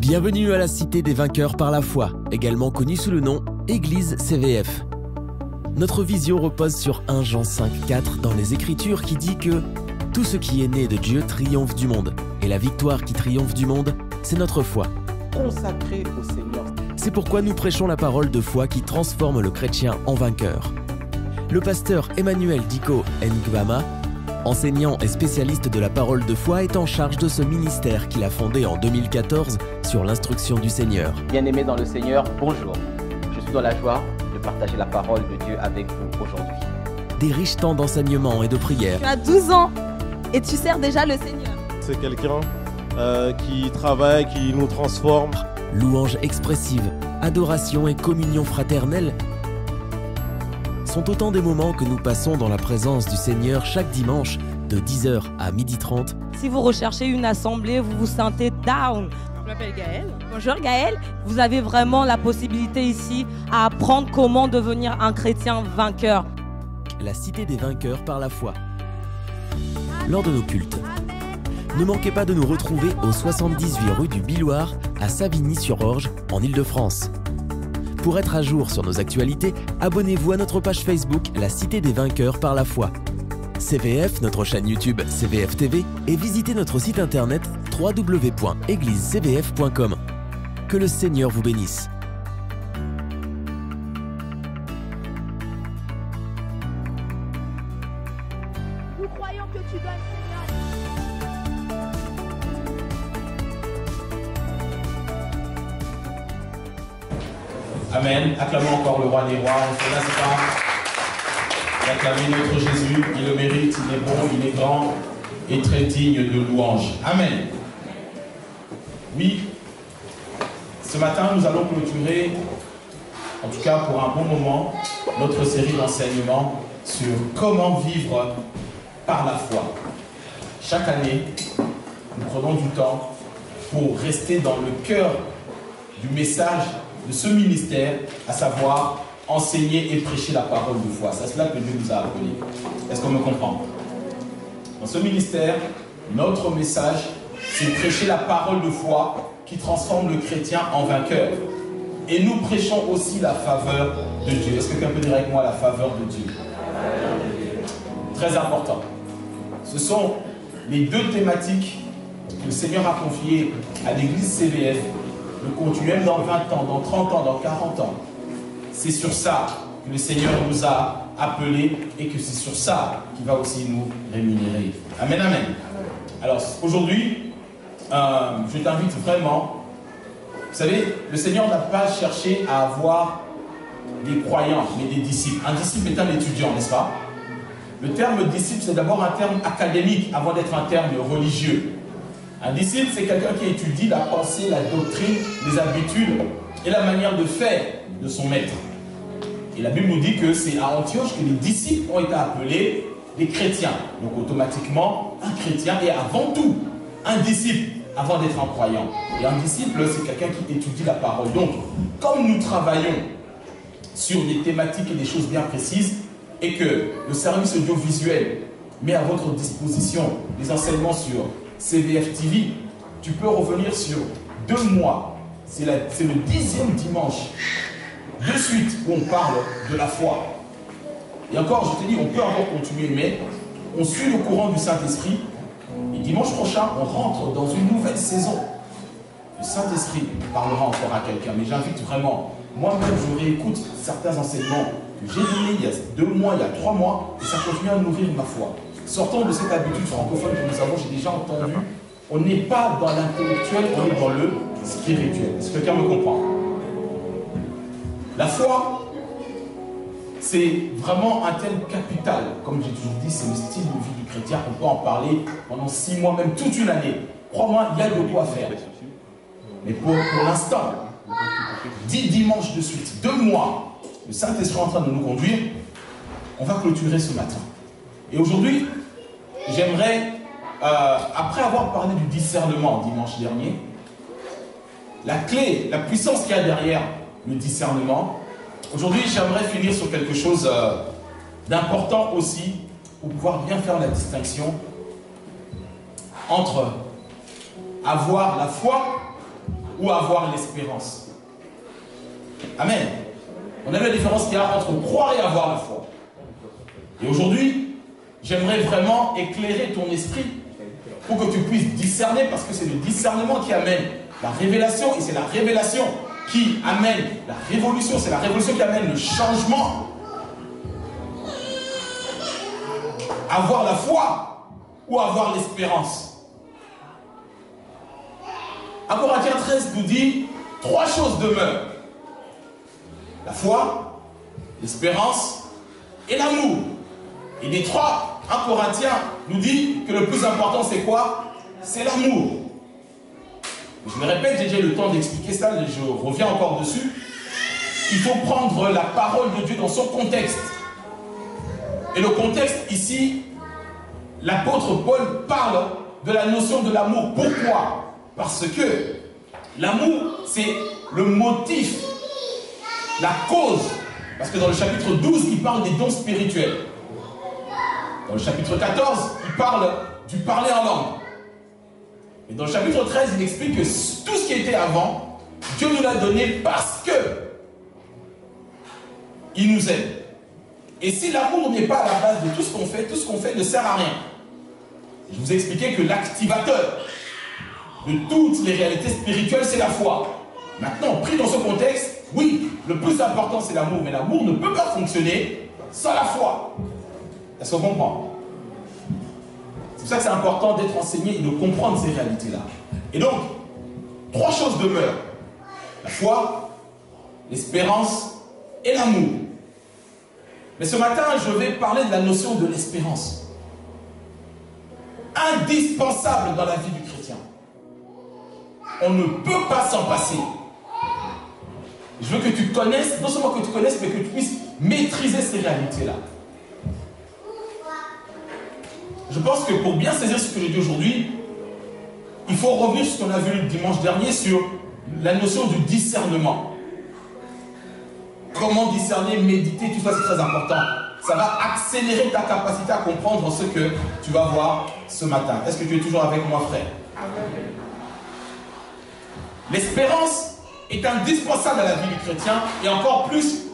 Bienvenue à la Cité des Vainqueurs par la foi, également connue sous le nom Église CVF. Notre vision repose sur 1 Jean 5,4 dans les Écritures qui dit que « Tout ce qui est né de Dieu triomphe du monde, et la victoire qui triomphe du monde, c'est notre foi. » Consacré au Seigneur. C'est pourquoi nous prêchons la parole de foi qui transforme le chrétien en vainqueur. Le pasteur Emmanuel Diko Ngwama, enseignant et spécialiste de la parole de foi, est en charge de ce ministère qu'il a fondé en 2014 sur l'instruction du Seigneur. Bien-aimés dans le Seigneur, bonjour. Je suis dans la joie de partager la parole de Dieu avec vous aujourd'hui. Des riches temps d'enseignement et de prière. Tu as 12 ans et tu sers déjà le Seigneur. C'est quelqu'un qui travaille, qui nous transforme. Louanges expressives, adoration et communion fraternelle sont autant des moments que nous passons dans la présence du Seigneur chaque dimanche de 10h à 12h30. Si vous recherchez une assemblée, vous vous sentez down. Je m'appelle Gaëlle. Bonjour Gaëlle. Vous avez vraiment la possibilité ici à apprendre comment devenir un chrétien vainqueur. La Cité des Vainqueurs par la foi. Lors de nos cultes, ne manquez pas de nous retrouver au 78 rue du Billoir à Savigny-sur-Orge en Île-de-France. Pour être à jour sur nos actualités, abonnez-vous à notre page Facebook La Cité des Vainqueurs par la foi. CVF, notre chaîne YouTube CVF TV et visitez notre site internet www.eglisecvf.com. Que le Seigneur vous bénisse. Nous croyons que tu donnes, Seigneur. Amen. Acclamons encore le roi des rois. On se lasse pas d'acclamer notre Jésus. Il le mérite, il est bon, il est grand et très digne de louange. Amen. Oui, ce matin, nous allons clôturer, en tout cas pour un bon moment, notre série d'enseignements sur comment vivre par la foi. Chaque année, nous prenons du temps pour rester dans le cœur du message de ce ministère, à savoir enseigner et prêcher la parole de foi. C'est à cela que Dieu nous a appelés. Est-ce qu'on me comprend? Dans ce ministère, notre message, c'est prêcher la parole de foi qui transforme le chrétien en vainqueur. Et nous prêchons aussi la faveur de Dieu. Est-ce que quelqu'un peut dire avec moi la faveur de Dieu? Très important. Ce sont les deux thématiques que le Seigneur a confiées à l'église CVF. Le continuum dans 20 ans, dans 30 ans, dans 40 ans. C'est sur ça que le Seigneur nous a appelés et que c'est sur ça qu'il va aussi nous rémunérer. Amen, amen. Alors aujourd'hui, je t'invite vraiment. Vous savez, le Seigneur n'a pas cherché à avoir des croyants, mais des disciples. Un disciple est un étudiant, n'est-ce pas? Le terme disciple, c'est d'abord un terme académique avant d'être un terme religieux. Un disciple, c'est quelqu'un qui étudie la pensée, la doctrine, les habitudes et la manière de faire de son maître. Et la Bible nous dit que c'est à Antioche que les disciples ont été appelés des chrétiens. Donc automatiquement, un chrétien est avant tout un disciple avant d'être un croyant. Et un disciple, c'est quelqu'un qui étudie la parole. Donc, comme nous travaillons sur des thématiques et des choses bien précises, et que le service audiovisuel met à votre disposition des enseignements sur CVF TV, tu peux revenir sur 2 mois. C'est le 10e dimanche de suite où on parle de la foi. Et encore, je te dis, on peut encore continuer, mais on suit le courant du Saint-Esprit. Et dimanche prochain, on rentre dans une nouvelle saison. Le Saint-Esprit parlera encore à quelqu'un, mais j'invite vraiment, moi-même, je réécoute certains enseignements que j'ai donnés il y a 2 mois, il y a 3 mois, et ça continue à nourrir ma foi. Sortons de cette habitude francophone que nous avons, j'ai déjà entendu. On n'est pas dans l'intellectuel, on est dans le spirituel. Est-ce que quelqu'un me comprend? La foi, c'est vraiment un thème capital. Comme j'ai toujours dit, c'est le style de vie du chrétien. On peut en parler pendant 6 mois, même toute une année. Crois-moi, il y a de quoi faire. Mais pour l'instant, 10 dimanches de suite, 2 mois, le Saint-Esprit est en train de nous conduire. On va clôturer ce matin. Et aujourd'hui, j'aimerais, après avoir parlé du discernement dimanche dernier, la clé, la puissance qu'il y a derrière le discernement, aujourd'hui j'aimerais finir sur quelque chose d'important aussi, pour pouvoir bien faire la distinction entre avoir la foi ou avoir l'espérance. Amen. On a vu la différence qu'il y a entre croire et avoir la foi. Et aujourd'hui, j'aimerais vraiment éclairer ton esprit pour que tu puisses discerner, parce que c'est le discernement qui amène la révélation, et c'est la révélation qui amène la révolution, c'est la révolution qui amène le changement. Avoir la foi ou avoir l'espérance. 1 Corinthiens 13 nous dit 3 choses demeurent. La foi, l'espérance et l'amour. Et des 3, 1 Corinthiens nous dit que le plus important c'est quoi? C'est l'amour. Je me répète, j'ai déjà eu le temps d'expliquer ça, mais je reviens encore dessus. Il faut prendre la parole de Dieu dans son contexte. Et le contexte ici, l'apôtre Paul parle de la notion de l'amour. Pourquoi? Parce que l'amour, c'est le motif, la cause. Parce que dans le chapitre 12, il parle des dons spirituels. Dans le chapitre 14, il parle du parler en langue. Et dans le chapitre 13, il explique que tout ce qui était avant, Dieu nous l'a donné parce que il nous aime. Et si l'amour n'est pas à la base de tout ce qu'on fait ne sert à rien. Je vous ai expliqué que l'activateur de toutes les réalités spirituelles, c'est la foi. Maintenant, pris dans ce contexte, oui, le plus important c'est l'amour, mais l'amour ne peut pas fonctionner sans la foi. Est-ce qu'on comprend? C'est pour ça que c'est important d'être enseigné et de comprendre ces réalités-là. Et donc, 3 choses demeurent. La foi, l'espérance et l'amour. Mais ce matin, je vais parler de la notion de l'espérance. Indispensable dans la vie du chrétien. On ne peut pas s'en passer. Je veux que tu connaisses, non seulement que tu connaisses, mais que tu puisses maîtriser ces réalités-là. Je pense que pour bien saisir ce que j'ai dit aujourd'hui, il faut revenir sur ce qu'on a vu le dimanche dernier sur la notion du discernement. Comment discerner, méditer, tout ça c'est très important. Ça va accélérer ta capacité à comprendre ce que tu vas voir ce matin. Est-ce que tu es toujours avec moi, frère? L'espérance est indispensable à la vie du chrétien, et encore plus,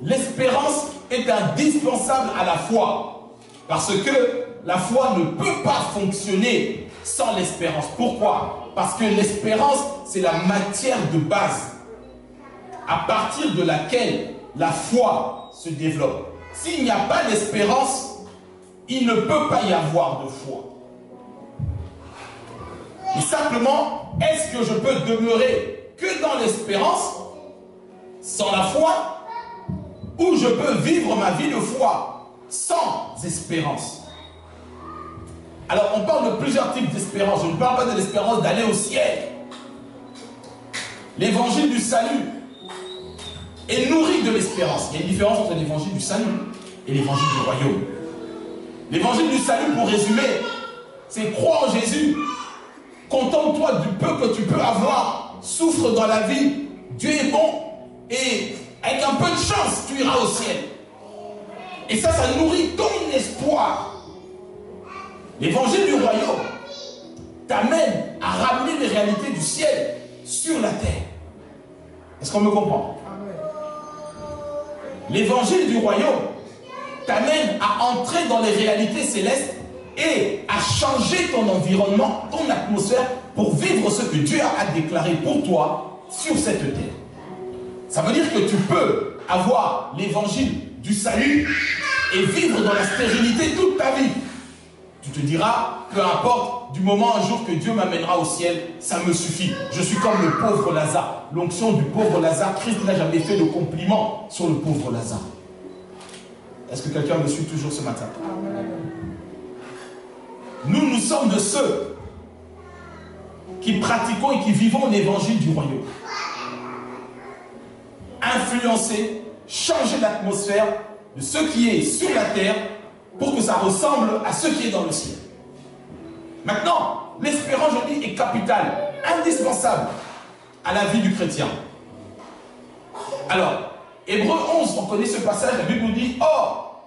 l'espérance est indispensable à la foi. Parce que la foi ne peut pas fonctionner sans l'espérance. Pourquoi? Parce que l'espérance, c'est la matière de base à partir de laquelle la foi se développe. S'il n'y a pas d'espérance, il ne peut pas y avoir de foi. Et simplement, est-ce que je peux demeurer que dans l'espérance, sans la foi, ou je peux vivre ma vie de foi sans espérance? Alors, on parle de plusieurs types d'espérance. Je ne parle pas de l'espérance d'aller au ciel. L'évangile du salut est nourri de l'espérance. Il y a une différence entre l'évangile du salut et l'évangile du royaume. L'évangile du salut, pour résumer, c'est croire en Jésus. Contente-toi du peu que tu peux avoir. Souffre dans la vie. Dieu est bon. Et avec un peu de chance, tu iras au ciel. Et ça nourrit ton espoir. L'évangile du royaume t'amène à ramener les réalités du ciel sur la terre. Est-ce qu'on me comprend? L'évangile du royaume t'amène à entrer dans les réalités célestes et à changer ton environnement, ton atmosphère pour vivre ce que Dieu a déclaré pour toi sur cette terre. Ça veut dire que tu peux avoir l'évangile du salut et vivre dans la stérilité toute ta vie. Tu te diras, peu importe, du moment un jour que Dieu m'amènera au ciel, ça me suffit. Je suis comme le pauvre Lazare. L'onction du pauvre Lazare, Christ n'a jamais fait de compliment sur le pauvre Lazare. Est-ce que quelqu'un me suit toujours ce matin? Nous sommes de ceux qui pratiquons et qui vivons l'évangile du royaume. Influencer, changer l'atmosphère de ce qui est sur la terre pour que ça ressemble à ce qui est dans le ciel. Maintenant, l'espérance, je dis, est capitale, indispensable à la vie du chrétien. Alors, Hébreux 11, on connaît ce passage, la Bible nous dit, or,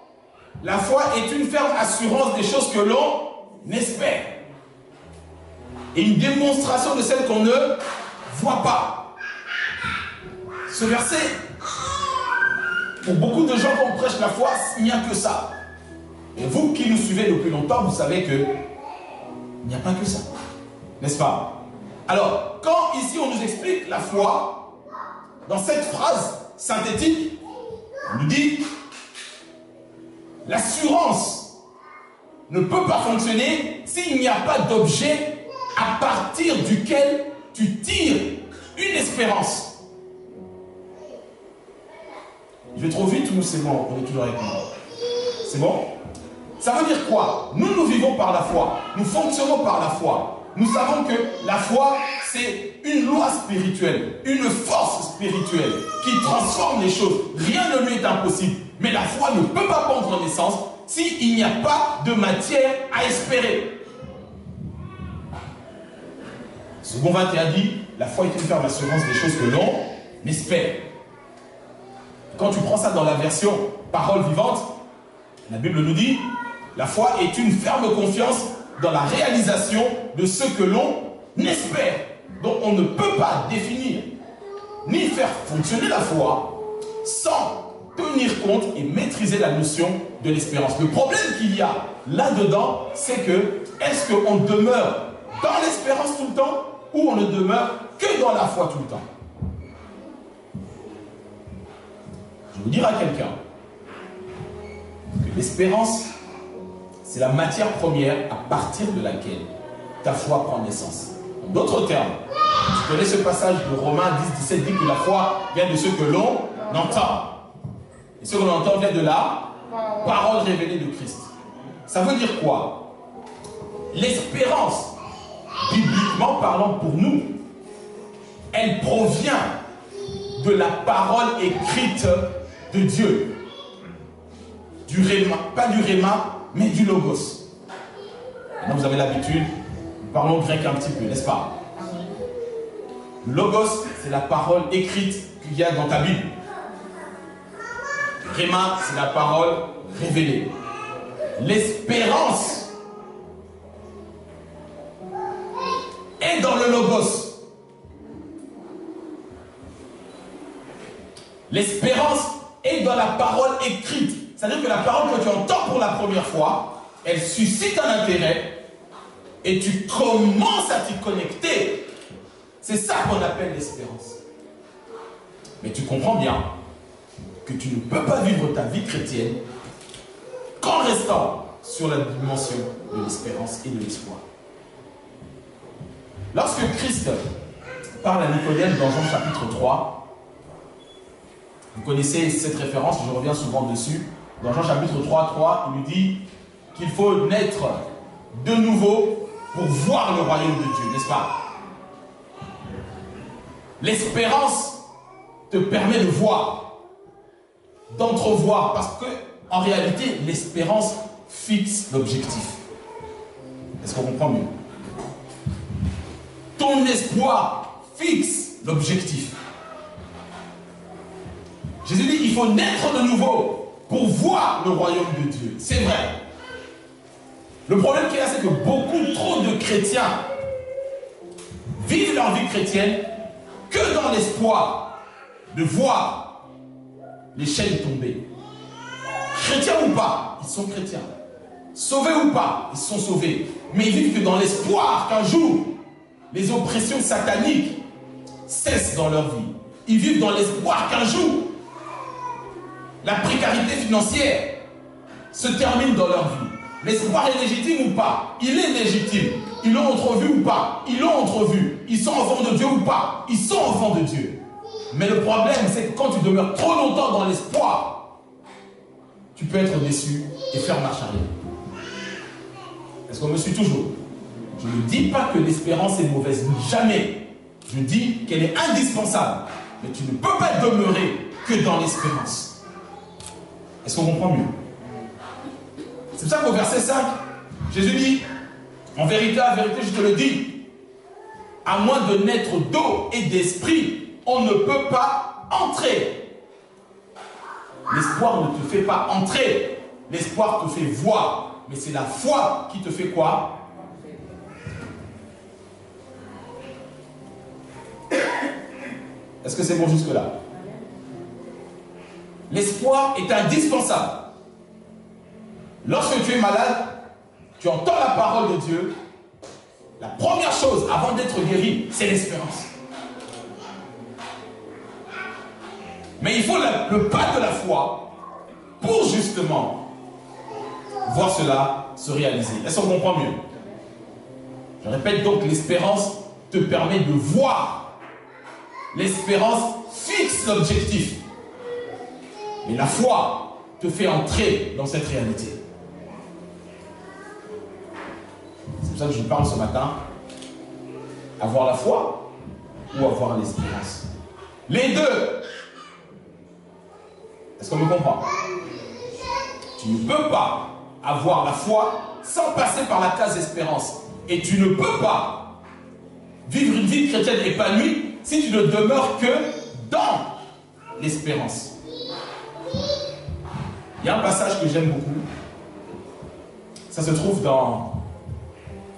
la foi est une ferme assurance des choses que l'on espère, et une démonstration de celles qu'on ne voit pas. Ce verset, pour beaucoup de gens quand on prêche la foi, il n'y a que ça. Et vous qui nous suivez depuis longtemps, vous savez que il n'y a pas que ça. N'est-ce pas? Alors, quand ici on nous explique la foi, dans cette phrase synthétique, on nous dit l'assurance ne peut pas fonctionner s'il n'y a pas d'objet à partir duquel tu tires une espérance. Je vais trop vite ou c'est bon? On est toujours avec moi. C'est bon? Ça veut dire quoi? Nous vivons par la foi. Nous fonctionnons par la foi. Nous savons que la foi, c'est une loi spirituelle, une force spirituelle qui transforme les choses. Rien ne lui est impossible. Mais la foi ne peut pas prendre naissance s'il n'y a pas de matière à espérer. Second 21 dit, la foi est une ferme assurance des choses que l'on espère. Quand tu prends ça dans la version parole vivante, la Bible nous dit, la foi est une ferme confiance dans la réalisation de ce que l'on espère. Donc on ne peut pas définir ni faire fonctionner la foi sans tenir compte et maîtriser la notion de l'espérance. Le problème qu'il y a là-dedans, c'est que est-ce qu'on demeure dans l'espérance tout le temps ou on ne demeure que dans la foi tout le temps? Je veux dire à quelqu'un que l'espérance, c'est la matière première à partir de laquelle ta foi prend naissance. En d'autres termes, tu connais ce passage de Romains 10, 17 dit que la foi vient de ce que l'on entend. Et ce que l'on entend vient de la parole révélée de Christ. Ça veut dire quoi? L'espérance, bibliquement parlant pour nous, elle provient de la parole écrite de Dieu. Du réma, pas du réma, mais du logos. Maintenant vous avez l'habitude, nous parlons grec un petit peu, n'est-ce pas? Le logos, c'est la parole écrite qu'il y a dans ta Bible. Le réma, c'est la parole révélée. L'espérance est dans le logos. L'espérance est dans la parole écrite. C'est-à-dire que la parole que tu entends pour la première fois, elle suscite un intérêt et tu commences à t'y connecter. C'est ça qu'on appelle l'espérance. Mais tu comprends bien que tu ne peux pas vivre ta vie chrétienne qu'en restant sur la dimension de l'espérance et de l'espoir. Lorsque Christ parle à Nicodème dans Jean chapitre 3, vous connaissez cette référence, je reviens souvent dessus. Dans Jean chapitre 3, il lui dit qu'il faut naître de nouveau pour voir le royaume de Dieu, n'est-ce pas? L'espérance te permet de voir, d'entrevoir, parce que en réalité, l'espérance fixe l'objectif. Est-ce qu'on comprend mieux? Ton espoir fixe l'objectif. Jésus dit qu'il faut naître de nouveau pour voir le royaume de Dieu. C'est vrai. Le problème qu'il y a, c'est que beaucoup trop de chrétiens vivent leur vie chrétienne que dans l'espoir de voir les chaînes tomber. Chrétiens ou pas, ils sont chrétiens. Sauvés ou pas, ils sont sauvés. Mais ils vivent que dans l'espoir qu'un jour, les oppressions sataniques cessent dans leur vie. Ils vivent dans l'espoir qu'un jour, la précarité financière se termine dans leur vie. L'espoir est légitime ou pas? Il est légitime. Ils l'ont entrevu ou pas? Ils l'ont entrevu. Ils sont enfants de Dieu ou pas? Ils sont enfants de Dieu. Mais le problème, c'est que quand tu demeures trop longtemps dans l'espoir, tu peux être déçu et faire marche arrière. Est-ce qu'on me suit toujours? Je ne dis pas que l'espérance est mauvaise. Jamais. Je dis qu'elle est indispensable. Mais tu ne peux pas demeurer que dans l'espérance. Est-ce qu'on comprend mieux? C'est pour ça qu'au verset 5, Jésus dit, en vérité, je te le dis, à moins de naître d'eau et d'esprit, on ne peut pas entrer. L'espoir ne te fait pas entrer. L'espoir te fait voir. Mais c'est la foi qui te fait quoi? Est-ce que c'est bon jusque-là? L'espoir est indispensable. Lorsque tu es malade, tu entends la parole de Dieu. La première chose avant d'être guéri, c'est l'espérance. Mais il faut le pas de la foi pour justement voir cela se réaliser. Est-ce qu'on comprend mieux? Je répète donc, l'espérance te permet de voir. L'espérance fixe l'objectif. Mais la foi te fait entrer dans cette réalité. C'est pour ça que je parle ce matin. Avoir la foi ou avoir l'espérance. Les deux. Est-ce qu'on me comprend? Tu ne peux pas avoir la foi sans passer par la case espérance. Et tu ne peux pas vivre une vie chrétienne épanouie si tu ne demeures que dans l'espérance. Il y a un passage que j'aime beaucoup. Ça se trouve dans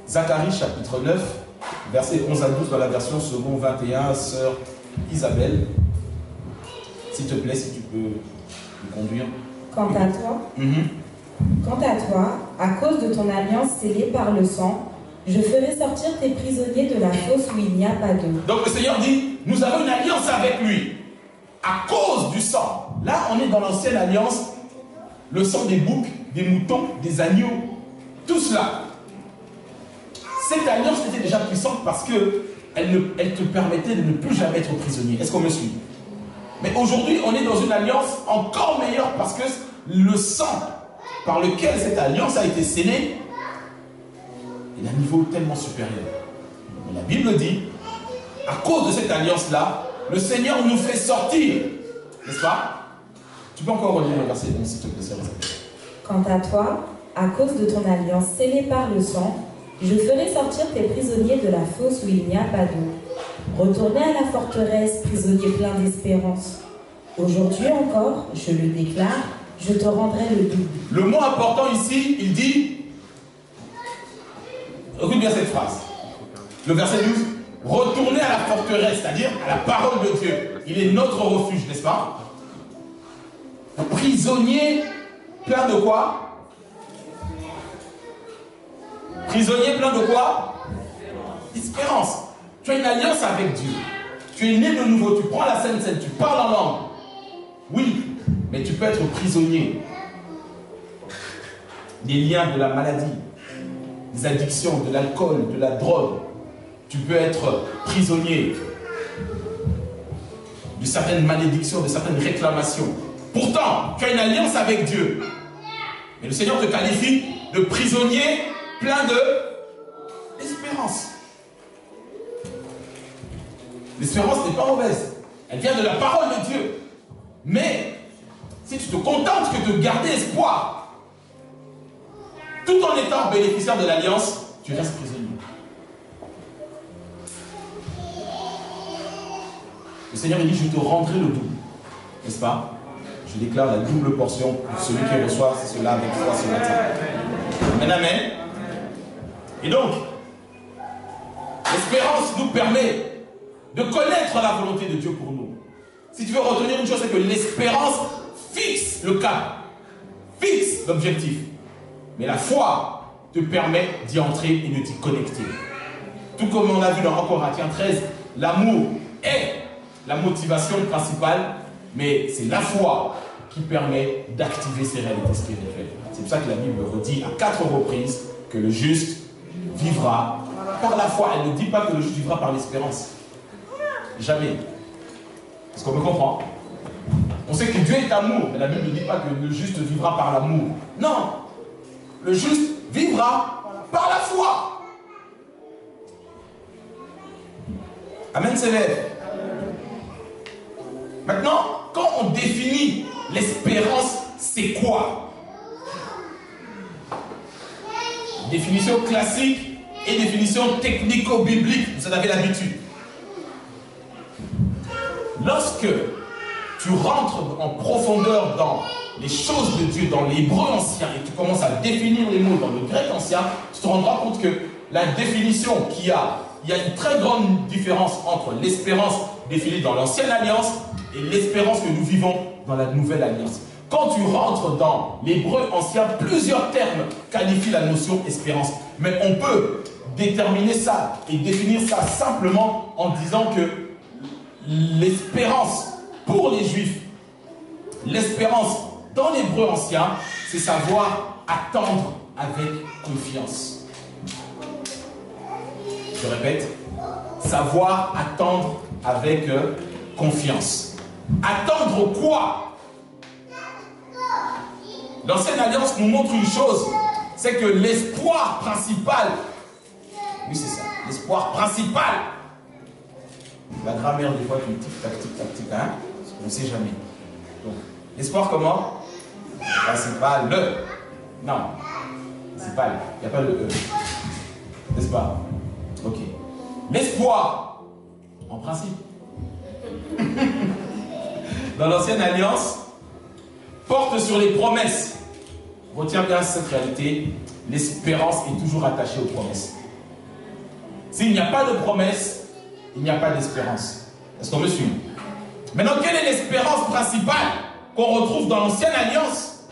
Zacharie chapitre 9, versets 11 à 12 dans la version second 21, sœur Isabelle. S'il te plaît, si tu peux me conduire. Quant à toi, à cause de ton alliance scellée par le sang, je ferai sortir tes prisonniers de la fosse où il n'y a pas d'eau. Donc le Seigneur dit, nous avons une alliance avec lui. À cause du sang. Là, on est dans l'ancienne alliance. Le sang des boucs, des moutons, des agneaux. Tout cela. Cette alliance était déjà puissante parce qu'elle te permettait de ne plus jamais être prisonnier. Est-ce qu'on me suit? Mais aujourd'hui, on est dans une alliance encore meilleure parce que le sang par lequel cette alliance a été scellée est d'un niveau tellement supérieur. Mais la Bible dit, à cause de cette alliance-là, le Seigneur nous fait sortir. N'est-ce pas? Tu peux encore relire le verset 11, s'il te plaît. Quant à toi, à cause de ton alliance scellée par le sang, je ferai sortir tes prisonniers de la fosse où il n'y a pas d'eau. Retournez à la forteresse, prisonniers pleins d'espérance. Aujourd'hui encore, je le déclare, je te rendrai le double. Le mot important ici, il dit, écoute bien cette phrase, le verset 12, retournez à la forteresse, c'est-à-dire à la parole de Dieu. Il est notre refuge, n'est-ce pas? Un prisonnier plein de quoi? Prisonnier plein de quoi? Espérance. Tu as une alliance avec Dieu. Tu es né de nouveau, tu prends la Sainte Seine, tu parles en langue. Oui, mais tu peux être prisonnier des liens de la maladie, des addictions, de l'alcool, de la drogue. Tu peux être prisonnier de certaines malédictions, de certaines réclamations. Pourtant, tu as une alliance avec Dieu. Et le Seigneur te qualifie de prisonnier plein d'espérance. L'espérance n'est pas mauvaise. Elle vient de la parole de Dieu. Mais, si tu te contentes que de garder espoir, tout en étant bénéficiaire de l'alliance, tu restes prisonnier. Le Seigneur dit, je te rendrai le double. N'est-ce pas? Je déclare la double portion pour celui qui reçoit cela avec foi ce matin. Amen, amen. Et donc, l'espérance nous permet de connaître la volonté de Dieu pour nous. Si tu veux retenir une chose, c'est que l'espérance fixe le cap, fixe l'objectif. Mais la foi te permet d'y entrer et de t'y connecter. Tout comme on a vu dans 1 Corinthiens 13, l'amour est la motivation principale, mais c'est la foi qui permet d'activer ces réalités spirituelles. C'est pour ça que la Bible redit à 4 reprises que le juste vivra par la foi. Elle ne dit pas que le juste vivra par l'espérance. Jamais. Est-ce qu'on me comprend? On sait que Dieu est amour, mais la Bible ne dit pas que le juste vivra par l'amour. Non. Le juste vivra par la foi. Amen, Célèbre. Maintenant, quand on définit l'espérance, c'est quoi? Définition classique et définition technico-biblique, vous en avez l'habitude. Lorsque tu rentres en profondeur dans les choses de Dieu, dans l'hébreu ancien, et tu commences à définir les mots dans le grec ancien, tu te rendras compte que la définition il y a une très grande différence entre l'espérance définie dans l'ancienne alliance et l'espérance que nous vivons dans la nouvelle alliance. Quand tu rentres dans l'hébreu ancien, plusieurs termes qualifient la notion espérance. Mais on peut déterminer ça et définir ça simplement en disant que l'espérance pour les Juifs, l'espérance dans l'hébreu ancien, c'est savoir attendre avec confiance. Je répète, savoir attendre avec confiance. Attendre quoi? L'ancienne alliance nous montre une chose, c'est que l'espoir principal, oui c'est ça, l'espoir principal, la grammaire des fois tu tic-tac, hein, on ne sait jamais. Donc, l'espoir comment? Principal, non, principal, il n'y a pas de E, n'est-ce pas? Ok. L'espoir, en principe, dans l'ancienne alliance, porte sur les promesses. Retiens bien cette réalité, l'espérance est toujours attachée aux promesses. S'il n'y a pas de promesse, il n'y a pas d'espérance. Est-ce qu'on me suit? Maintenant, quelle est l'espérance principale qu'on retrouve dans l'ancienne alliance?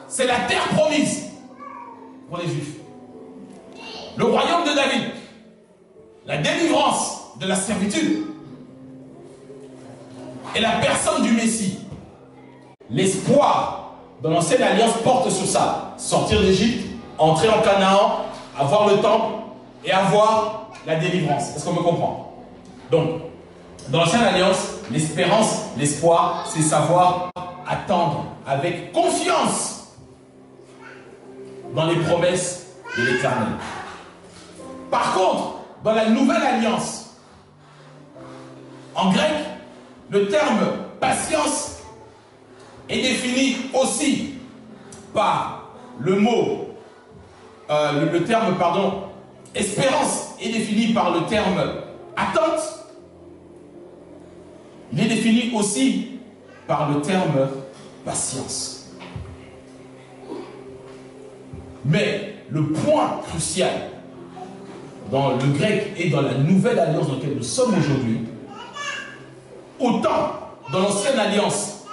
C'est la terre promise pour les Juifs. Le royaume de David, la délivrance de la servitude et la personne du Messie. L'espoir dans l'ancienne alliance porte sur ça. Sortir d'Égypte, entrer en Canaan, avoir le temple et avoir la délivrance. Est-ce qu'on me comprend? Donc, dans l'ancienne alliance, l'espérance, l'espoir, c'est savoir attendre avec confiance dans les promesses de l'Éternel. Par contre, dans la nouvelle alliance, en grec, le terme patience est défini aussi par le mot, le terme, pardon, espérance est défini par le terme attente. Il est défini aussi par le terme patience. Mais le point crucial dans le grec et dans la nouvelle alliance dans laquelle nous sommes aujourd'hui, autant dans l'ancienne alliance,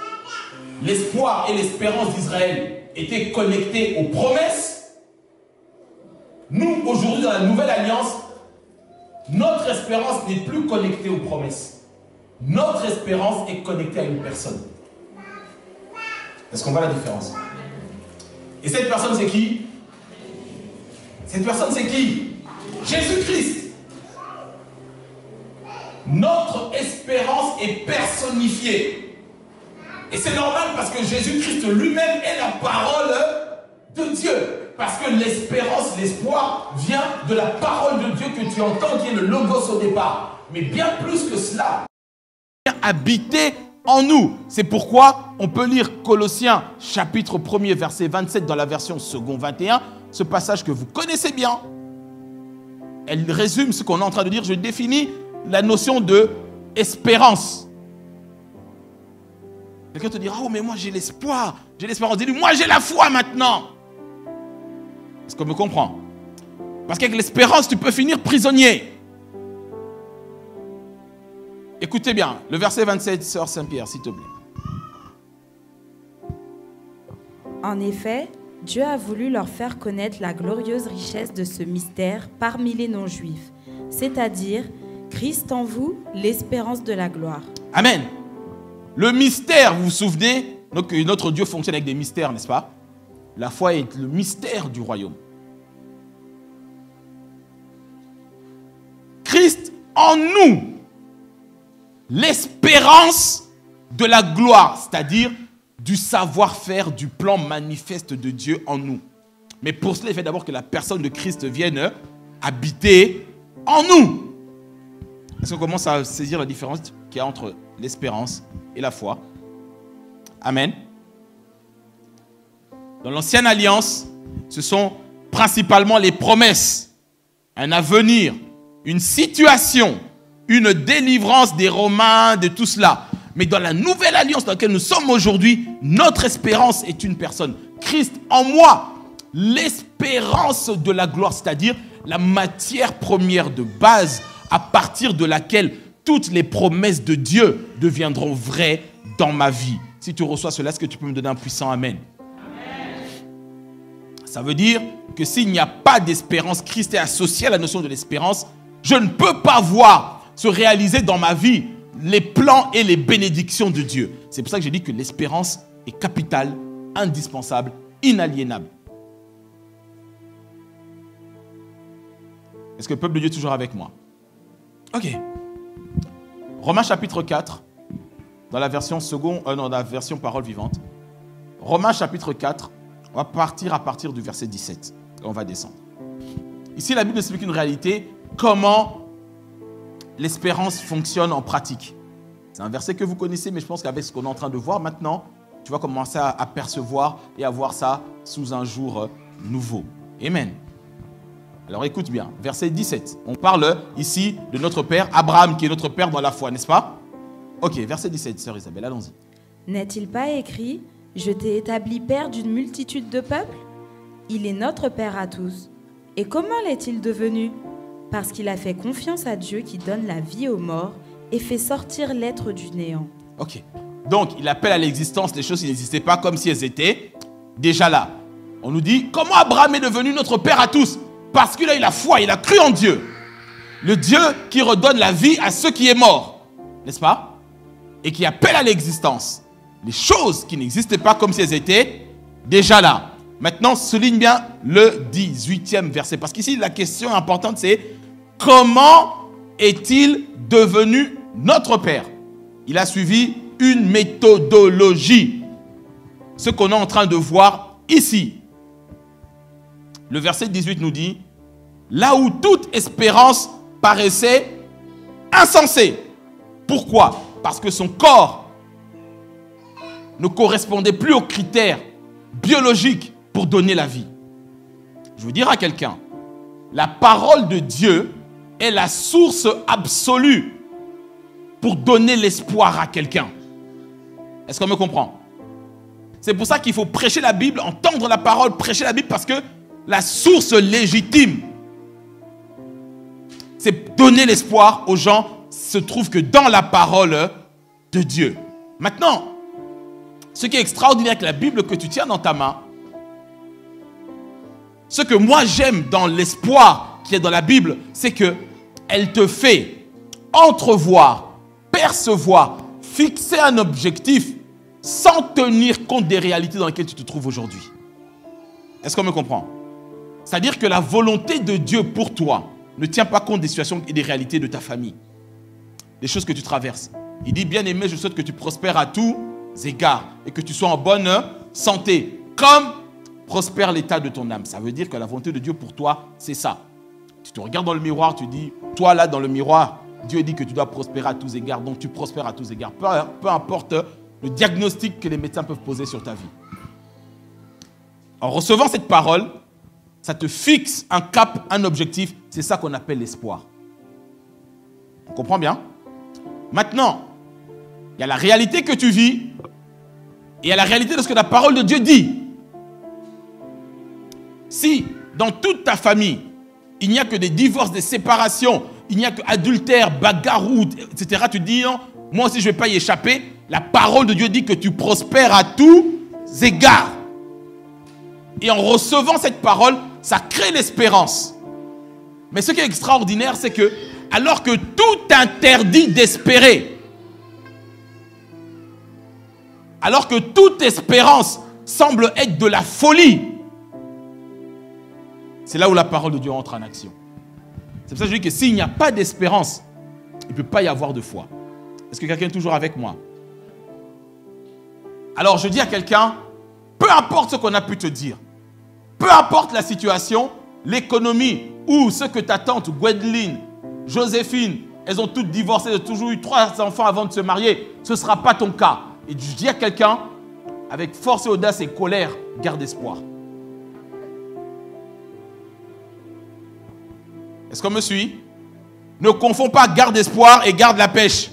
l'espoir et l'espérance d'Israël étaient connectés aux promesses, nous, aujourd'hui, dans la nouvelle alliance, notre espérance n'est plus connectée aux promesses. Notre espérance est connectée à une personne. Est-ce qu'on voit la différence? Et cette personne, c'est qui? Cette personne, c'est qui? Jésus-Christ. Notre espérance est personnifiée. Et c'est normal parce que Jésus-Christ lui-même est la parole de Dieu. Parce que l'espérance, l'espoir vient de la parole de Dieu que tu entends, qui est le logos au départ. Mais bien plus que cela. Habiter en nous. C'est pourquoi on peut lire Colossiens chapitre 1er verset 27 dans la version second 21. Ce passage que vous connaissez bien. Elle résume ce qu'on est en train de dire. Je définis la notion de espérance. Quelqu'un te dira, oh mais moi j'ai l'espoir, j'ai l'espérance. Dis-lui, moi j'ai la foi maintenant. Est-ce qu'on me comprend? Parce qu'avec l'espérance, tu peux finir prisonnier. Écoutez bien, le verset 27, sœur Saint-Pierre, s'il te plaît. En effet, Dieu a voulu leur faire connaître la glorieuse richesse de ce mystère parmi les non-juifs, c'est-à-dire Christ en vous, l'espérance de la gloire. Amen. Le mystère, vous vous souvenez, donc notre Dieu fonctionne avec des mystères, n'est-ce pas? La foi est le mystère du royaume. Christ en nous, l'espérance de la gloire, c'est-à-dire du savoir-faire, du plan manifeste de Dieu en nous. Mais pour cela, il faut d'abord que la personne de Christ vienne habiter en nous. Est-ce qu'on commence à saisir la différence qu'il y a entre l'espérance et la foi? Amen. Dans l'ancienne alliance, ce sont principalement les promesses, un avenir, une situation, une délivrance des Romains, de tout cela. Mais dans la nouvelle alliance dans laquelle nous sommes aujourd'hui, notre espérance est une personne. Christ en moi, l'espérance de la gloire, c'est-à-dire la matière première de base à partir de laquelle toutes les promesses de Dieu deviendront vraies dans ma vie. Si tu reçois cela, est-ce que tu peux me donner un puissant amen? Ça veut dire que s'il n'y a pas d'espérance, Christ est associé à la notion de l'espérance, je ne peux pas voir se réaliser dans ma vie les plans et les bénédictions de Dieu. C'est pour ça que j'ai dit que l'espérance est capitale, indispensable, inaliénable. Est-ce que le peuple de Dieu est toujours avec moi? Ok. Romains chapitre 4, dans la version dans la version parole vivante. Romains chapitre 4, on va partir à partir du verset 17. Et on va descendre. Ici, la Bible explique une réalité, comment l'espérance fonctionne en pratique. C'est un verset que vous connaissez, mais je pense qu'avec ce qu'on est en train de voir maintenant, tu vas commencer à percevoir et à voir ça sous un jour nouveau. Amen. Alors écoute bien, verset 17. On parle ici de notre père Abraham, qui est notre père dans la foi, n'est-ce pas? Ok, verset 17, sœur Isabelle, allons-y. N'est-il pas écrit « Je t'ai établi père d'une multitude de peuples » Il est notre père à tous. Et comment l'est-il devenu? Parce qu'il a fait confiance à Dieu qui donne la vie aux morts et fait sortir l'être du néant. Ok, donc il appelle à l'existence les choses qui n'existaient pas comme si elles étaient déjà là. On nous dit, comment Abraham est devenu notre père à tous? Parce qu'il a eu la foi, il a cru en Dieu. Le Dieu qui redonne la vie à ceux qui sont morts, n'est-ce pas? Et qui appelle à l'existence les choses qui n'existaient pas comme si elles étaient déjà là. Maintenant, souligne bien le 18e verset. Parce qu'ici, la question importante, c'est comment est-il devenu notre Père? Il a suivi une méthodologie. Ce qu'on est en train de voir ici. Le verset 18 nous dit, là où toute espérance paraissait insensée. Pourquoi? Parce que son corps ne correspondait plus aux critères biologiques pour donner la vie. Je veux dire à quelqu'un, la parole de Dieu est la source absolue pour donner l'espoir à quelqu'un. Est-ce qu'on me comprend? C'est pour ça qu'il faut prêcher la Bible, entendre la parole, prêcher la Bible, parce que la source légitime, c'est donner l'espoir aux gens, se trouve que dans la parole de Dieu. Maintenant, ce qui est extraordinaire avec la Bible que tu tiens dans ta main, ce que moi j'aime dans l'espoir qui est dans la Bible, c'est qu'elle te fait entrevoir, percevoir, fixer un objectif sans tenir compte des réalités dans lesquelles tu te trouves aujourd'hui. Est-ce qu'on me comprend? C'est-à-dire que la volonté de Dieu pour toi ne tient pas compte des situations et des réalités de ta famille, des choses que tu traverses. Il dit, bien aimé, je souhaite que tu prospères à tous égards et que tu sois en bonne santé, comme prospère l'état de ton âme. Ça veut dire que la volonté de Dieu pour toi, c'est ça. Tu te regardes dans le miroir, tu dis, toi là dans le miroir, Dieu dit que tu dois prospérer à tous égards, donc tu prospères à tous égards. Peu importe le diagnostic que les médecins peuvent poser sur ta vie. En recevant cette parole, ça te fixe un cap, un objectif. C'est ça qu'on appelle l'espoir. On comprend bien? Maintenant, il y a la réalité que tu vis et il y a la réalité de ce que la parole de Dieu dit. Si dans toute ta famille, il n'y a que des divorces, des séparations, il n'y a que adultère, bagarre, etc., tu te dis non, moi aussi je ne vais pas y échapper. La parole de Dieu dit que tu prospères à tous égards. Et en recevant cette parole, ça crée l'espérance. Mais ce qui est extraordinaire, c'est que alors que tout interdit d'espérer, alors que toute espérance semble être de la folie, c'est là où la parole de Dieu entre en action. C'est pour ça que je dis que s'il n'y a pas d'espérance, il ne peut pas y avoir de foi. Est-ce que quelqu'un est toujours avec moi? Alors je dis à quelqu'un, peu importe ce qu'on a pu te dire, peu importe la situation, l'économie ou ce que ta tante Gwendoline, Joséphine, elles ont toutes divorcé, elles ont toujours eu 3 enfants avant de se marier, ce ne sera pas ton cas. Et je dis à quelqu'un, avec force et audace et colère, garde espoir. Est-ce qu'on me suit? Ne confonds pas garde espoir et garde la pêche.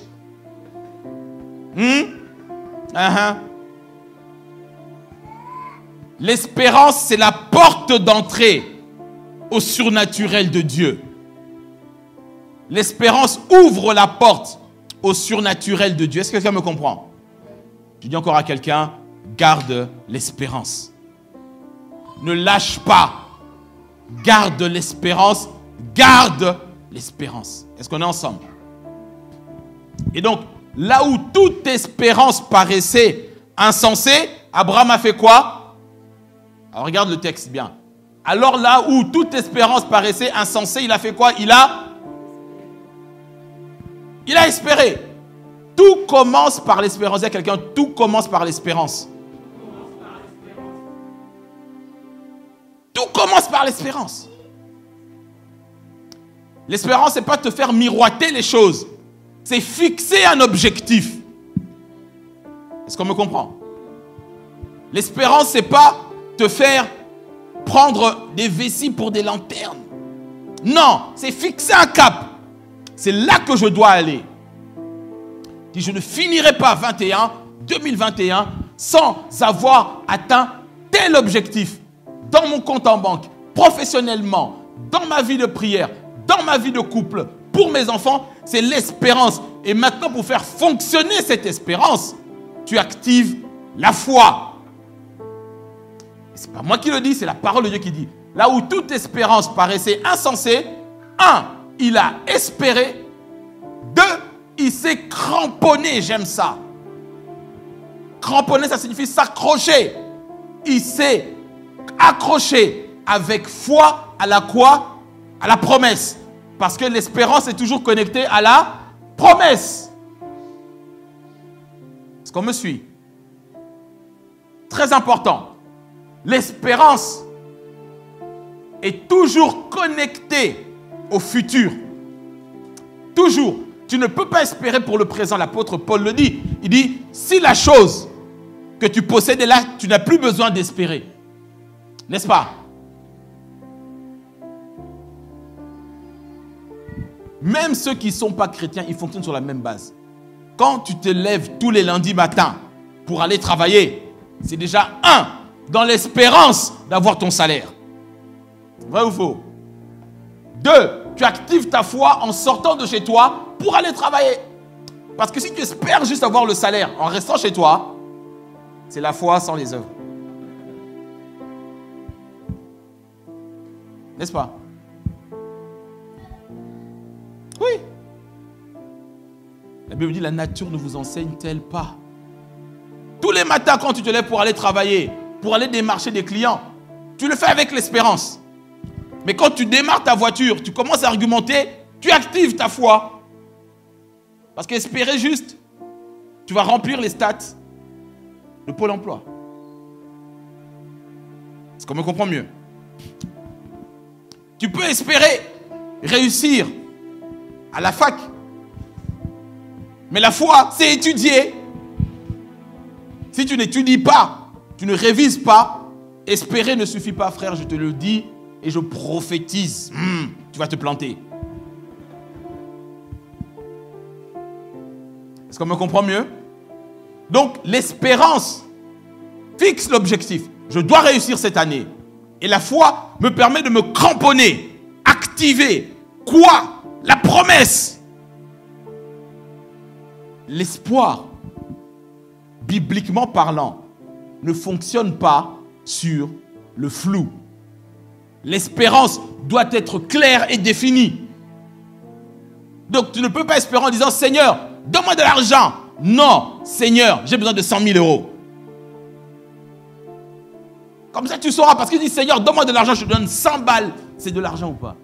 L'espérance, c'est la porte d'entrée au surnaturel de Dieu. L'espérance ouvre la porte au surnaturel de Dieu. Est-ce que quelqu'un me comprend? Je dis encore à quelqu'un, garde l'espérance. Ne lâche pas. Garde l'espérance. Garde l'espérance. Est-ce qu'on est ensemble? Et donc, là où toute espérance paraissait insensée, Abraham a fait quoi? Alors regarde le texte bien. Alors là où toute espérance paraissait insensée, il a fait quoi? Il a espéré. Tout commence par l'espérance. Il y a quelqu'un, tout commence par l'espérance. Tout commence par l'espérance. L'espérance, ce n'est pas te faire miroiter les choses. C'est fixer un objectif. Est-ce qu'on me comprend? L'espérance, ce n'est pas te faire prendre des vessies pour des lanternes. Non, c'est fixer un cap. C'est là que je dois aller. Je ne finirai pas 2021 sans avoir atteint tel objectif dans mon compte en banque, professionnellement, dans ma vie de prière, dans ma vie de couple, pour mes enfants. C'est l'espérance. Et maintenant, pour faire fonctionner cette espérance, tu actives la foi. Ce n'est pas moi qui le dis, c'est la parole de Dieu qui dit. Là où toute espérance paraissait insensée, 1, il a espéré. 2, il s'est cramponné. J'aime ça. Cramponner, ça signifie s'accrocher. Il s'est accroché avec foi à la quoi? À la promesse. Parce que l'espérance est toujours connectée à la promesse. Est-ce qu'on me suit? Très important. L'espérance est toujours connectée au futur. Toujours. Tu ne peux pas espérer pour le présent. L'apôtre Paul le dit. Il dit, si la chose que tu possèdes est là, tu n'as plus besoin d'espérer. N'est-ce pas? Même ceux qui ne sont pas chrétiens, ils fonctionnent sur la même base. Quand tu te lèves tous les lundis matins pour aller travailler, c'est déjà dans l'espérance d'avoir ton salaire. Vrai ou faux? 2, tu actives ta foi en sortant de chez toi pour aller travailler. Parce que si tu espères juste avoir le salaire en restant chez toi, c'est la foi sans les œuvres. N'est-ce pas? Oui. La Bible dit, la nature ne vous enseigne-t-elle pas? Tous les matins quand tu te lèves pour aller travailler, pour aller démarcher des clients, tu le fais avec l'espérance. Mais quand tu démarres ta voiture, tu commences à argumenter, tu actives ta foi. Parce qu'espérer juste, tu vas remplir les stats de Pôle emploi. Est-ce qu'on me comprend mieux? Tu peux espérer réussir à la fac. Mais la foi, c'est étudier. Si tu n'étudies pas, tu ne révises pas, espérer ne suffit pas, frère, je te le dis et je prophétise. Tu vas te planter. Est-ce qu'on me comprend mieux? Donc, l'espérance fixe l'objectif. Je dois réussir cette année. Et la foi me permet de me cramponner, activer. Quoi? La promesse. L'espoir, bibliquement parlant, ne fonctionne pas sur le flou. L'espérance doit être claire et définie. Donc tu ne peux pas espérer en disant, Seigneur, donne-moi de l'argent. Non, Seigneur, j'ai besoin de 100 000 euros. Comme ça tu sauras, parce qu'il dit, Seigneur, donne-moi de l'argent, je te donne 100 balles. C'est de l'argent ou pas?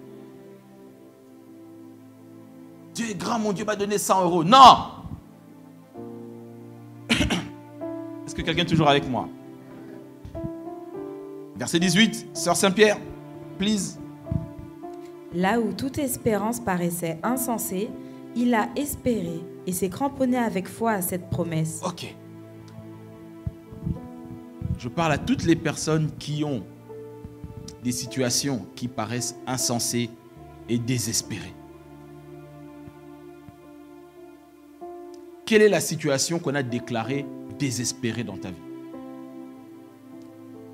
Dieu est grand, mon Dieu m'a donné 100 euros. Non. Est-ce que quelqu'un est toujours avec moi? Verset 18, Sœur Saint-Pierre, please. Là où toute espérance paraissait insensée, il a espéré et s'est cramponné avec foi à cette promesse. Ok. Je parle à toutes les personnes qui ont des situations qui paraissent insensées et désespérées. Quelle est la situation qu'on a déclarée désespérée dans ta vie?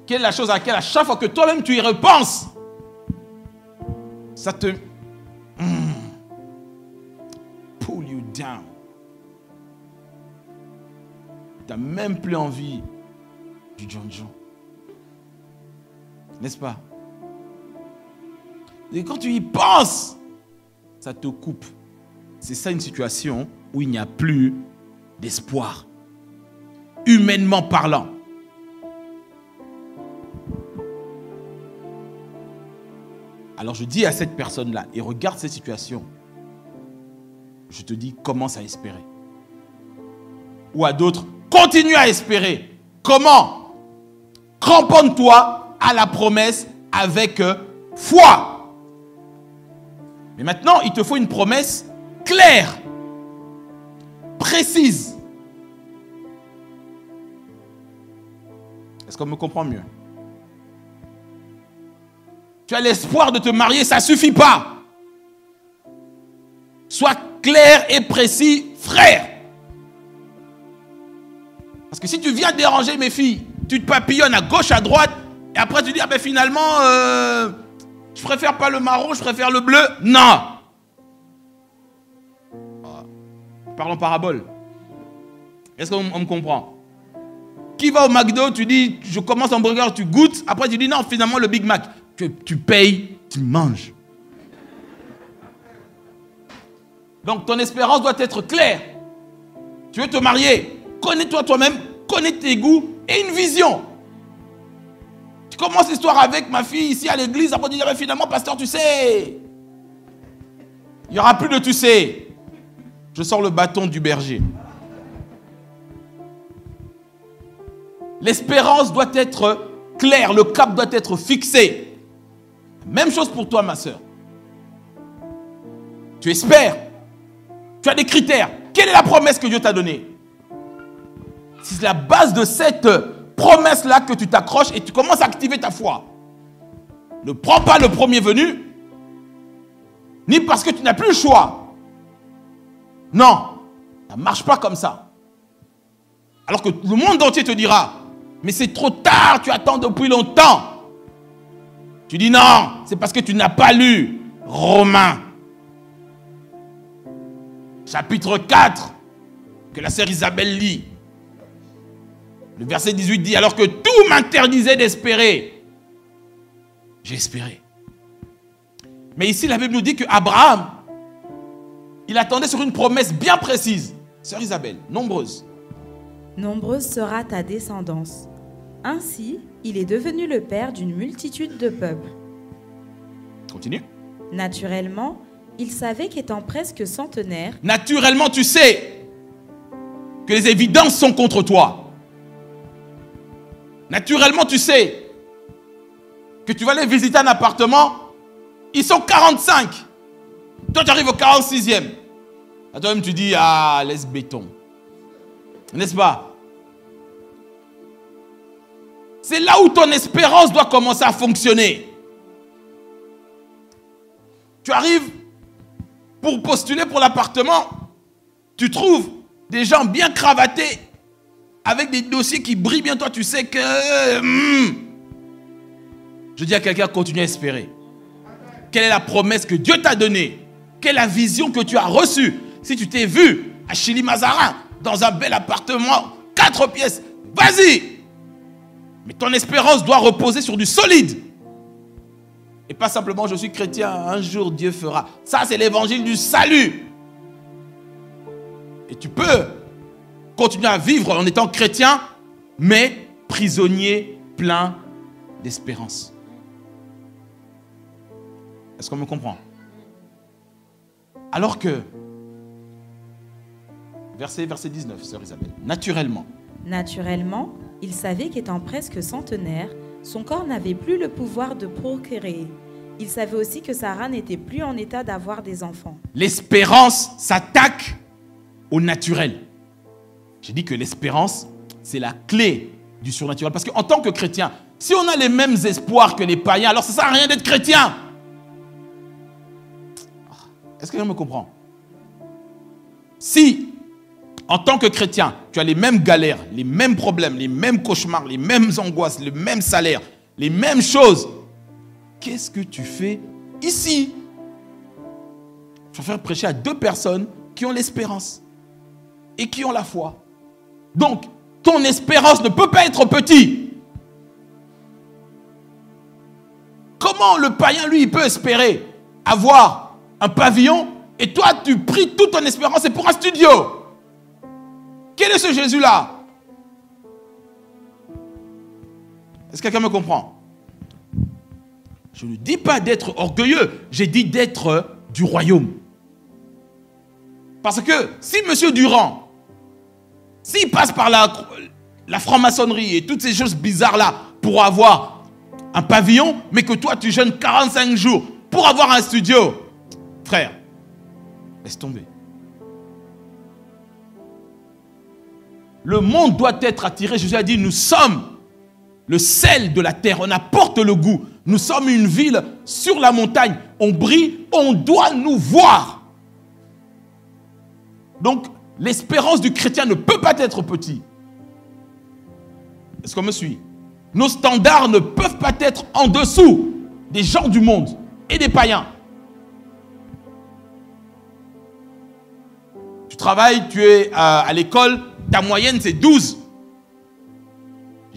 Quelle est la chose à laquelle à chaque fois que toi-même tu y repenses, ça te pull you down? Tu n'as même plus envie du John. N'est-ce pas? Et quand tu y penses, ça te coupe. C'est ça une situation où il n'y a plus d'espoir. Humainement parlant. Alors je dis à cette personne-là, et regarde cette situation, je te dis, commence à espérer. Ou à d'autres, continue à espérer. Comment? Cramponne-toi à la promesse avec foi. Mais maintenant, il te faut une promesse claire, précise. Est-ce qu'on me comprend mieux? Tu as l'espoir de te marier, ça ne suffit pas. Sois clair et précis, frère. Parce que si tu viens déranger mes filles, tu te papillonnes à gauche, à droite, et après tu dis, ah ben finalement, je préfère pas le marron, je préfère le bleu. Non. Parlons parabole. Est-ce qu'on me comprend? Qui va au McDo, tu dis, je commence un burger, tu goûtes, après tu dis, non, finalement le Big Mac. Tu payes, tu manges. Donc ton espérance doit être claire. Tu veux te marier, connais-toi toi-même, connais tes goûts et une vision. Tu commences l'histoire avec ma fille ici à l'église, après tu dis, finalement, pasteur, tu sais, il n'y aura plus de tu sais. Je sors le bâton du berger. L'espérance doit être claire, le cap doit être fixé. Même chose pour toi, ma soeur. Tu espères. Tu as des critères. Quelle est la promesse que Dieu t'a donnée? C'est la base de cette promesse-là que tu t'accroches et tu commences à activer ta foi. Ne prends pas le premier venu, ni parce que tu n'as plus le choix. Non, ça ne marche pas comme ça. Alors que le monde entier te dira, mais c'est trop tard, tu attends depuis longtemps. Tu dis non, c'est parce que tu n'as pas lu Romains. Chapitre 4, que la sœur Isabelle lit. Le verset 18 dit, alors que tout m'interdisait d'espérer, j'ai espéré. Mais ici, la Bible nous dit qu'Abraham, il attendait sur une promesse bien précise. Sœur Isabelle, nombreuse. Nombreuse sera ta descendance. Ainsi, il est devenu le père d'une multitude de peuples. Continue. Naturellement, il savait qu'étant presque centenaire... Naturellement, tu sais que les évidences sont contre toi. Naturellement, tu sais que tu vas aller visiter un appartement, ils sont 45. Toi, tu arrives au 46e. À toi-même, tu dis, ah, laisse béton. N'est-ce pas? C'est là où ton espérance doit commencer à fonctionner. Tu arrives pour postuler pour l'appartement, tu trouves des gens bien cravatés avec des dossiers qui brillent bien. Toi, tu sais que... Je dis à quelqu'un, continue à espérer. Quelle est la promesse que Dieu t'a donnée? Quelle est la vision que tu as reçue? Si tu t'es vu à Chili-Mazarin, dans un bel appartement, 4 pièces, vas-y! Mais ton espérance doit reposer sur du solide. Et pas simplement, je suis chrétien, un jour Dieu fera. Ça, c'est l'évangile du salut. Et tu peux continuer à vivre en étant chrétien, mais prisonnier plein d'espérance. Est-ce qu'on me comprend? Alors que, verset 19, sœur Isabelle, naturellement. Naturellement, il savait qu'étant presque centenaire, son corps n'avait plus le pouvoir de procréer. Il savait aussi que Sarah n'était plus en état d'avoir des enfants. L'espérance s'attaque au naturel. J'ai dit que l'espérance, c'est la clé du surnaturel. Parce qu'en tant que chrétien, si on a les mêmes espoirs que les païens, alors ça ne sert à rien d'être chrétien. Est-ce que quelqu'un me comprend? Si, en tant que chrétien, tu as les mêmes galères, les mêmes problèmes, les mêmes cauchemars, les mêmes angoisses, le même salaire, les mêmes choses, qu'est-ce que tu fais ici? Je vais faire prêcher à 2 personnes qui ont l'espérance et qui ont la foi. Donc, ton espérance ne peut pas être petite. Comment le païen, lui, il peut espérer avoir un pavillon et toi, tu pries toute ton espérance, c'est pour un studio? Quel est ce Jésus-là? Est-ce que quelqu'un me comprend? Je ne dis pas d'être orgueilleux, j'ai dit d'être du royaume. Parce que si M. Durand, s'il passe par la franc-maçonnerie et toutes ces choses bizarres-là pour avoir un pavillon, mais que toi tu jeûnes 45 jours pour avoir un studio, frère, laisse tomber. Le monde doit être attiré. Jésus a dit, nous sommes le sel de la terre, on apporte le goût. Nous sommes une ville sur la montagne, on brille, on doit nous voir. Donc, l'espérance du chrétien ne peut pas être petite. Est-ce qu'on me suit? Nos standards ne peuvent pas être en dessous des gens du monde et des païens. Tu travailles, tu es à l'école, ta moyenne c'est 12.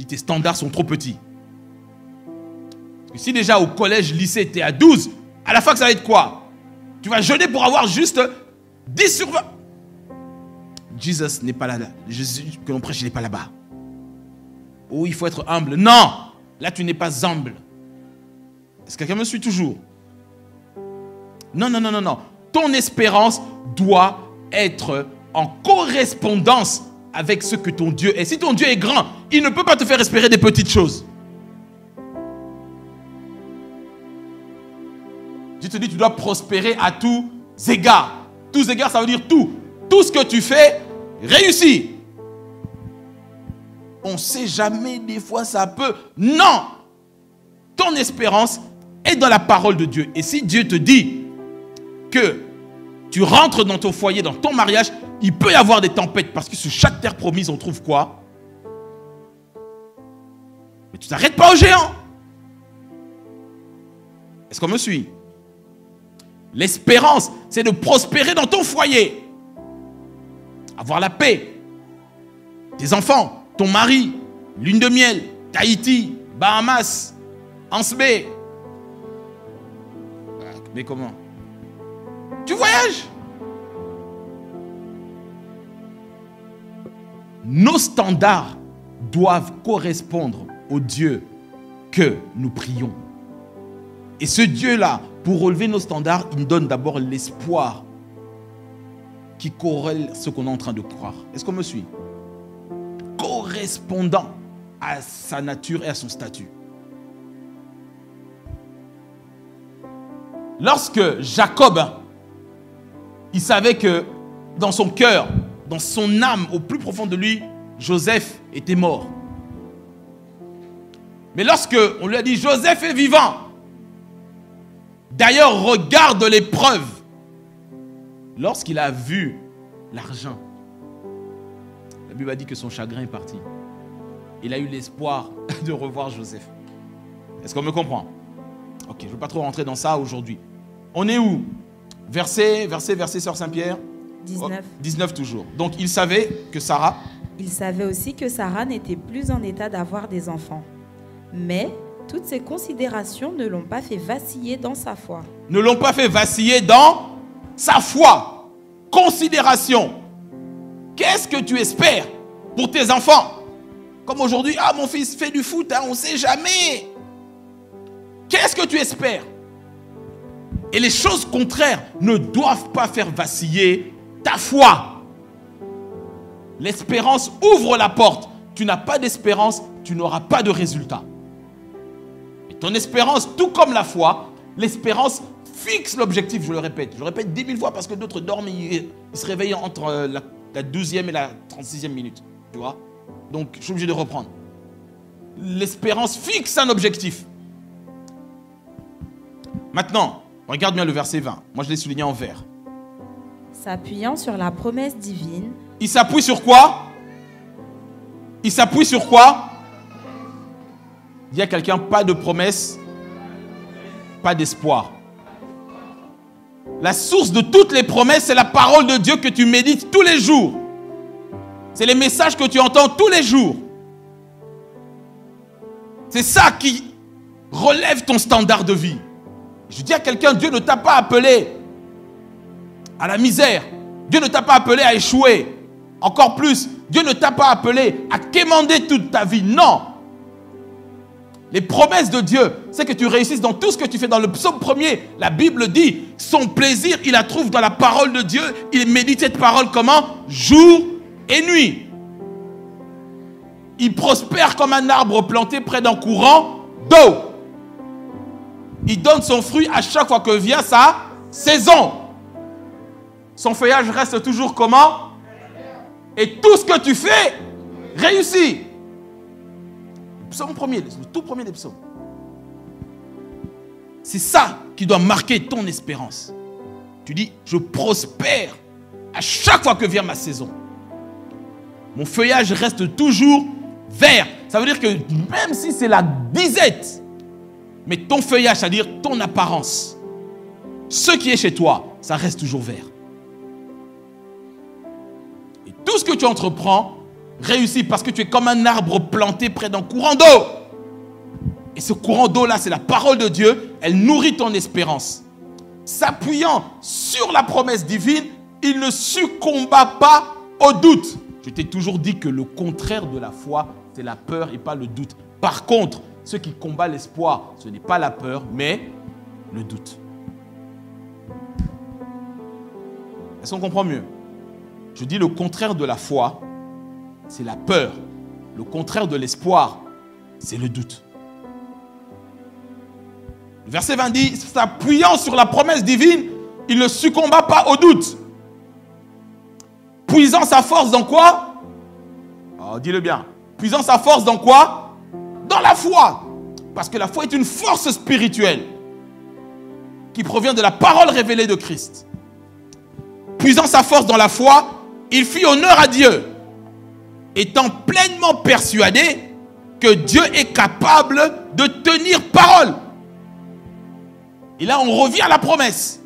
Tes standards sont trop petits. Parce que si déjà au collège, lycée, tu es à 12, à la fac ça va être quoi? Tu vas jeûner pour avoir juste 10 sur 20. Jésus n'est pas là. Jésus que l'on prêche, il n'est pas là-bas. Oh, il faut être humble. Non, là tu n'es pas humble. Est-ce que quelqu'un me suit toujours? Non, non, non, non, non. Ton espérance doit être en correspondance avec ce que ton Dieu est. Si ton Dieu est grand, il ne peut pas te faire espérer des petites choses. Dieu te dit, tu dois prospérer à tous égards. Tous égards, ça veut dire tout. Tout ce que tu fais, réussit. On ne sait jamais, des fois ça peut. Non! Ton espérance est dans la parole de Dieu. Et si Dieu te dit que tu rentres dans ton foyer, dans ton mariage, il peut y avoir des tempêtes. Parce que sur chaque terre promise, on trouve quoi? Mais tu ne t'arrêtes pas au géant. Est-ce qu'on me suit? L'espérance, c'est de prospérer dans ton foyer. Avoir la paix. Tes enfants, ton mari, lune de miel, Tahiti, Bahamas, Ansbé. Mais comment? Tu voyages? Nos standards doivent correspondre au Dieu que nous prions. Et ce Dieu-là, pour relever nos standards, il nous donne d'abord l'espoir qui corrèle ce qu'on est en train de croire. Est-ce qu'on me suit? Correspondant à sa nature et à son statut. Lorsque Jacob, il savait que dans son cœur, dans son âme, au plus profond de lui, Joseph était mort. Mais lorsque on lui a dit, Joseph est vivant, d'ailleurs, regarde l'épreuve. Lorsqu'il a vu l'argent, la Bible a dit que son chagrin est parti. Il a eu l'espoir de revoir Joseph. Est-ce qu'on me comprend? Ok, je ne veux pas trop rentrer dans ça aujourd'hui. On est où? Verset, Sœur Saint-Pierre 19. 19 toujours. Donc, il savait que Sarah... Il savait aussi que Sarah n'était plus en état d'avoir des enfants. Mais toutes ces considérations ne l'ont pas fait vaciller dans sa foi. Ne l'ont pas fait vaciller dans sa foi. Considération. Qu'est-ce que tu espères pour tes enfants? Comme aujourd'hui, ah mon fils fait du foot, hein, on ne sait jamais. Qu'est-ce que tu espères? Et les choses contraires ne doivent pas faire vaciller ta foi. L'espérance ouvre la porte. Tu n'as pas d'espérance, tu n'auras pas de résultat. Et ton espérance, tout comme la foi, l'espérance fixe l'objectif, je le répète 10 000 fois parce que d'autres dorment, ils se réveillent entre la 12e et la 36e minute. Tu vois? Donc, je suis obligé de reprendre. L'espérance fixe un objectif. Maintenant, regarde bien le verset 20. Moi, je l'ai souligné en vert. S'appuyant sur la promesse divine. Il s'appuie sur quoi? Il s'appuie sur quoi? Il y a quelqu'un, pas de promesse, pas d'espoir. La source de toutes les promesses, c'est la parole de Dieu que tu médites tous les jours. C'est les messages que tu entends tous les jours. C'est ça qui relève ton standard de vie. Je dis à quelqu'un, Dieu ne t'a pas appelé à la misère. Dieu ne t'a pas appelé à échouer. Encore plus, Dieu ne t'a pas appelé à quémander toute ta vie. Non. Les promesses de Dieu, c'est que tu réussisses dans tout ce que tu fais. Dans le psaume 1er, la Bible dit, son plaisir, il la trouve dans la parole de Dieu. Il médite cette parole comment? Jour et nuit. Il prospère comme un arbre planté près d'un courant d'eau. Il donne son fruit à chaque fois que vient sa saison. Son feuillage reste toujours comment? Et tout ce que tu fais réussit. Le psaume premier, le tout premier des psaumes. C'est ça qui doit marquer ton espérance. Tu dis, je prospère à chaque fois que vient ma saison. Mon feuillage reste toujours vert. Ça veut dire que même si c'est la disette, mais ton feuillage, c'est-à-dire ton apparence, ce qui est chez toi, ça reste toujours vert. Et tout ce que tu entreprends réussit parce que tu es comme un arbre planté près d'un courant d'eau. Et ce courant d'eau-là, c'est la parole de Dieu. Elle nourrit ton espérance. S'appuyant sur la promesse divine, il ne succomba pas au doute. Je t'ai toujours dit que le contraire de la foi, c'est la peur et pas le doute. Par contre, ce qui combat l'espoir, ce n'est pas la peur, mais le doute. Est-ce qu'on comprend mieux? Je dis le contraire de la foi, c'est la peur. Le contraire de l'espoir, c'est le doute. Le verset 20 dit, s'appuyant sur la promesse divine, il ne succomba pas au doute. Puisant sa force dans quoi? Oh, dis-le bien. Puisant sa force dans quoi? Dans la foi. Parce que la foi est une force spirituelle qui provient de la parole révélée de Christ. Puisant sa force dans la foi, il fit honneur à Dieu, étant pleinement persuadé que Dieu est capable de tenir parole. Et là, on revient à la promesse.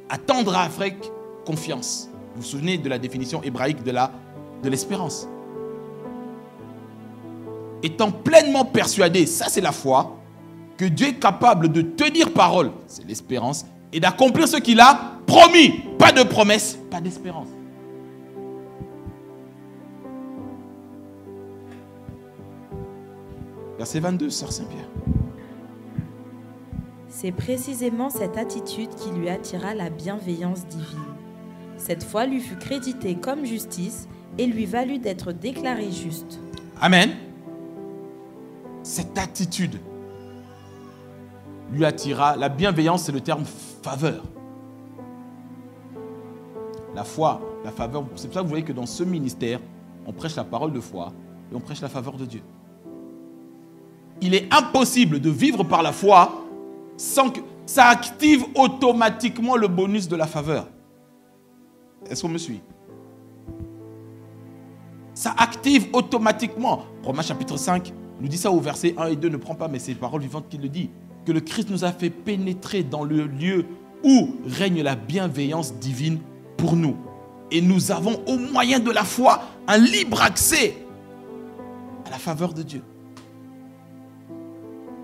Attendre avec confiance. Vous vous souvenez de la définition hébraïque de l'espérance. Étant pleinement persuadé, ça c'est la foi, que Dieu est capable de tenir parole, c'est l'espérance, et d'accomplir ce qu'il a promis. Pas de promesse, pas d'espérance. Verset 22, sœur Saint-Pierre. C'est précisément cette attitude qui lui attira la bienveillance divine. Cette foi lui fut créditée comme justice et lui valut d'être déclaré juste. Amen. Cette attitude lui attira. La bienveillance, c'est le terme faveur. La foi, la faveur. C'est pour ça que vous voyez que dans ce ministère, on prêche la parole de foi et on prêche la faveur de Dieu. Il est impossible de vivre par la foi sans que ça active automatiquement le bonus de la faveur. Est-ce qu'on me suit? Ça active automatiquement. Romains chapitre 5 nous dit ça au verset 1 et 2. Ne prends pas, mais c'est les paroles vivantes qui le dit. Que le Christ nous a fait pénétrer dans le lieu où règne la bienveillance divine pour nous. Et nous avons au moyen de la foi un libre accès à la faveur de Dieu.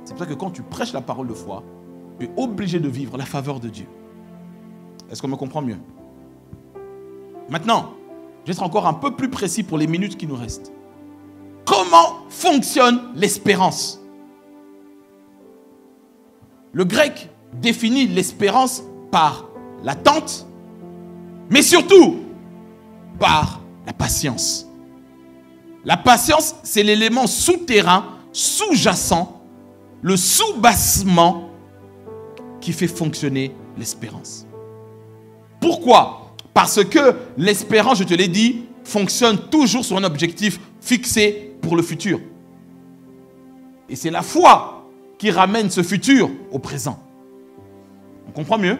C'est pour ça que quand tu prêches la parole de foi, tu es obligé de vivre la faveur de Dieu. Est-ce qu'on me comprend mieux? Maintenant, je vais être encore un peu plus précis pour les minutes qui nous restent. Comment fonctionne l'espérance? Le grec définit l'espérance par l'attente, mais surtout par la patience. La patience, c'est l'élément souterrain, sous-jacent, le sous-bassement qui fait fonctionner l'espérance. Pourquoi? Parce que l'espérance, je te l'ai dit, fonctionne toujours sur un objectif fixé pour le futur. Et c'est la foi qui ramène ce futur au présent. On comprend mieux?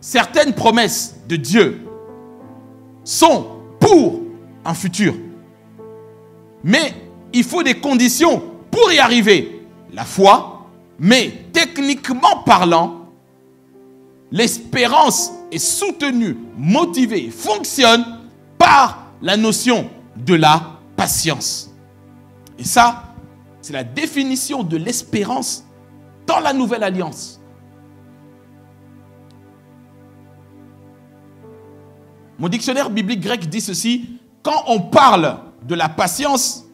Certaines promesses de Dieu sont pour un futur. Mais il faut des conditions pour y arriver. La foi, mais techniquement parlant, l'espérance est soutenue, motivée, fonctionne par la notion de la patience. Et ça, c'est la définition de l'espérance dans la Nouvelle Alliance. Mon dictionnaire biblique grec dit ceci: quand on parle de la patience,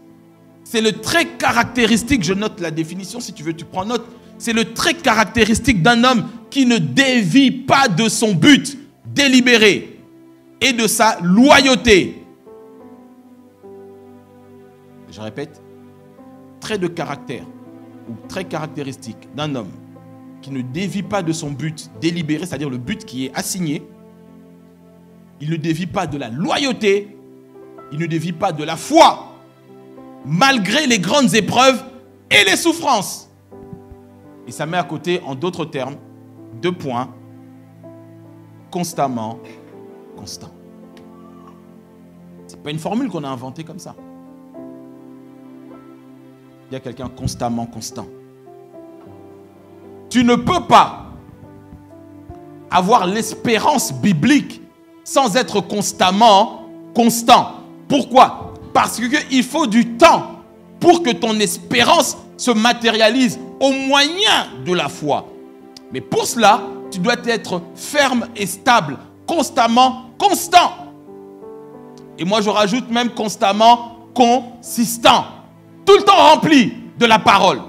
c'est le trait caractéristique, je note la définition si tu veux, tu prends note, c'est le trait caractéristique d'un homme qui ne dévie pas de son but délibéré et de sa loyauté. Je répète, trait de caractère ou trait caractéristique d'un homme qui ne dévie pas de son but délibéré, c'est-à-dire le but qui est assigné. Il ne dévie pas de la loyauté, il ne dévie pas de la foi, malgré les grandes épreuves et les souffrances. Et ça met à côté, en d'autres termes, 2 points: constamment, constant. Ce n'est pas une formule qu'on a inventée comme ça. Il y a quelqu'un constamment, constant. Tu ne peux pas avoir l'espérance biblique sans être constamment constant. Pourquoi? Parce qu'il faut du temps pour que ton espérance se matérialise au moyen de la foi. Mais pour cela, tu dois être ferme et stable, constamment constant. Et moi, je rajoute même constamment consistant. Tout le temps rempli de la parole.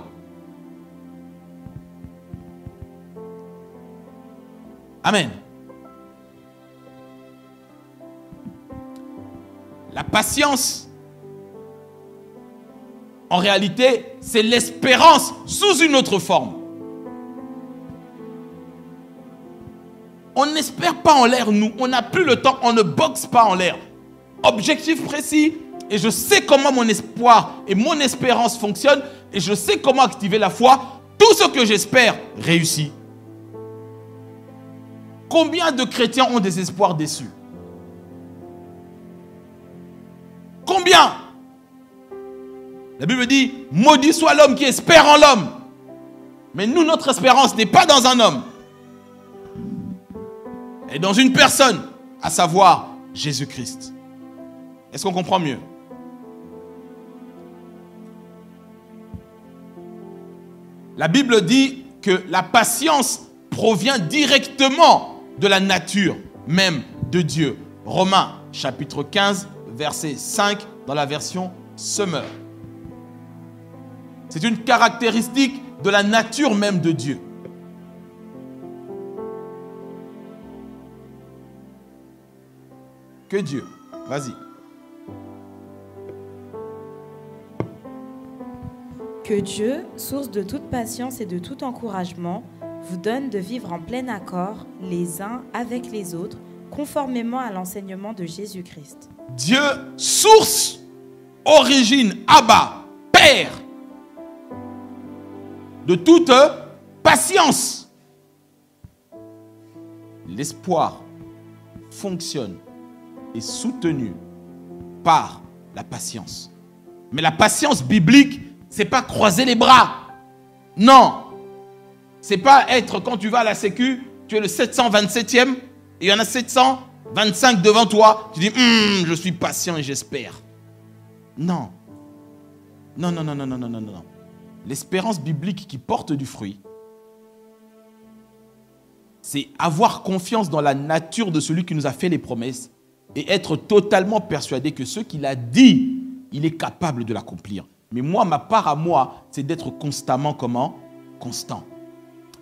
Amen. La patience, en réalité, c'est l'espérance sous une autre forme. On n'espère pas en l'air, nous. On n'a plus le temps, on ne boxe pas en l'air. Objectif précis, et je sais comment mon espoir et mon espérance fonctionnent, et je sais comment activer la foi. Tout ce que j'espère réussit. Combien de chrétiens ont des espoirs déçus? Combien? La Bible dit, maudit soit l'homme qui espère en l'homme. Mais nous, notre espérance n'est pas dans un homme. Elle est dans une personne, à savoir Jésus-Christ. Est-ce qu'on comprend mieux? La Bible dit que la patience provient directement de la nature même de Dieu. Romains chapitre 15, verset 5 dans la version Summer. C'est une caractéristique de la nature même de Dieu. Que Dieu, vas-y. Que Dieu, source de toute patience et de tout encouragement, vous donne de vivre en plein accord les uns avec les autres, conformément à l'enseignement de Jésus-Christ. Dieu, source, origine, Abba, Père, de toute patience. L'espoir fonctionne et soutenu par la patience. Mais la patience biblique, c'est pas croiser les bras. Non. C'est pas être, quand tu vas à la sécu, tu es le 727e et il y en a 725 devant toi. Tu dis, je suis patient et j'espère. Non. Non, non, non, non, non, non, non, non. L'espérance biblique qui porte du fruit, c'est avoir confiance dans la nature de celui qui nous a fait les promesses et être totalement persuadé que ce qu'il a dit, il est capable de l'accomplir. Mais moi, ma part à moi, c'est d'être constamment comment? Constant.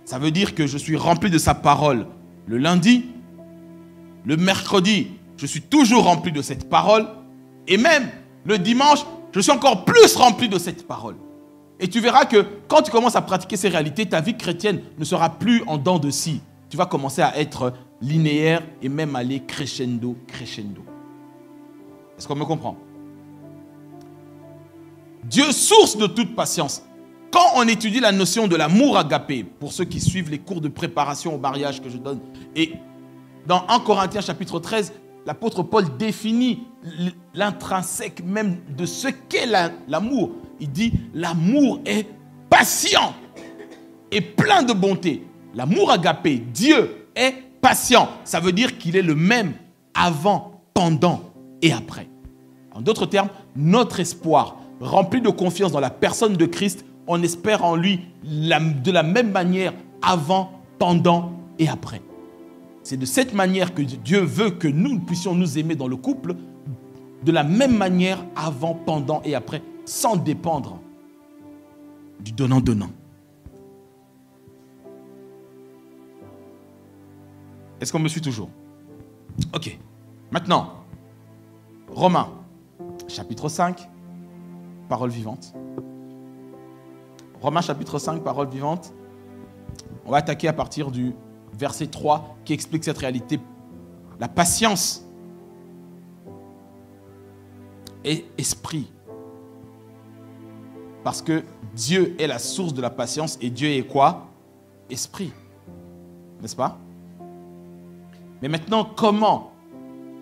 Ça veut dire que je suis rempli de sa parole le lundi, le mercredi, je suis toujours rempli de cette parole, et même le dimanche, je suis encore plus rempli de cette parole. Et tu verras que quand tu commences à pratiquer ces réalités, ta vie chrétienne ne sera plus en dents de scie. Tu vas commencer à être linéaire et même aller crescendo, crescendo. Est-ce qu'on me comprend? Dieu, source de toute patience. Quand on étudie la notion de l'amour agapé, pour ceux qui suivent les cours de préparation au mariage que je donne, et dans 1 Corinthiens chapitre 13, l'apôtre Paul définit l'intrinsèque même de ce qu'est l'amour. Il dit, l'amour est patient et plein de bonté. L'amour agapé, Dieu est patient. Ça veut dire qu'il est le même avant, pendant et après. En d'autres termes, notre espoir, rempli de confiance dans la personne de Christ, on espère en lui de la même manière avant, pendant et après. C'est de cette manière que Dieu veut que nous puissions nous aimer dans le couple, de la même manière avant, pendant et après, sans dépendre du donnant-donnant. Est-ce qu'on me suit toujours? Ok. Maintenant, Romains, chapitre 5, parole vivante. Romains, chapitre 5, parole vivante. On va attaquer à partir du verset 3 qui explique cette réalité. La patience est esprit. Parce que Dieu est la source de la patience et Dieu est quoi? Esprit. N'est-ce pas? Mais maintenant, comment,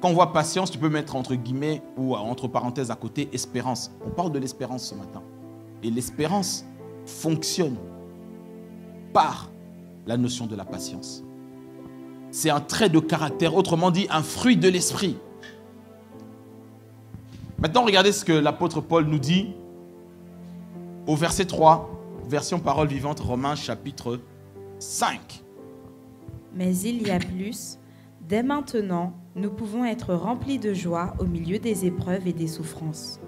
quand on voit patience, tu peux mettre entre guillemets ou entre parenthèses à côté espérance. On parle de l'espérance ce matin. Et l'espérance fonctionne par la notion de la patience. C'est un trait de caractère, autrement dit, un fruit de l'esprit. Maintenant, regardez ce que l'apôtre Paul nous dit au verset 3, version parole vivante, Romains chapitre 5. Mais il y a plus. Dès maintenant, nous pouvons être remplis de joie au milieu des épreuves et des souffrances.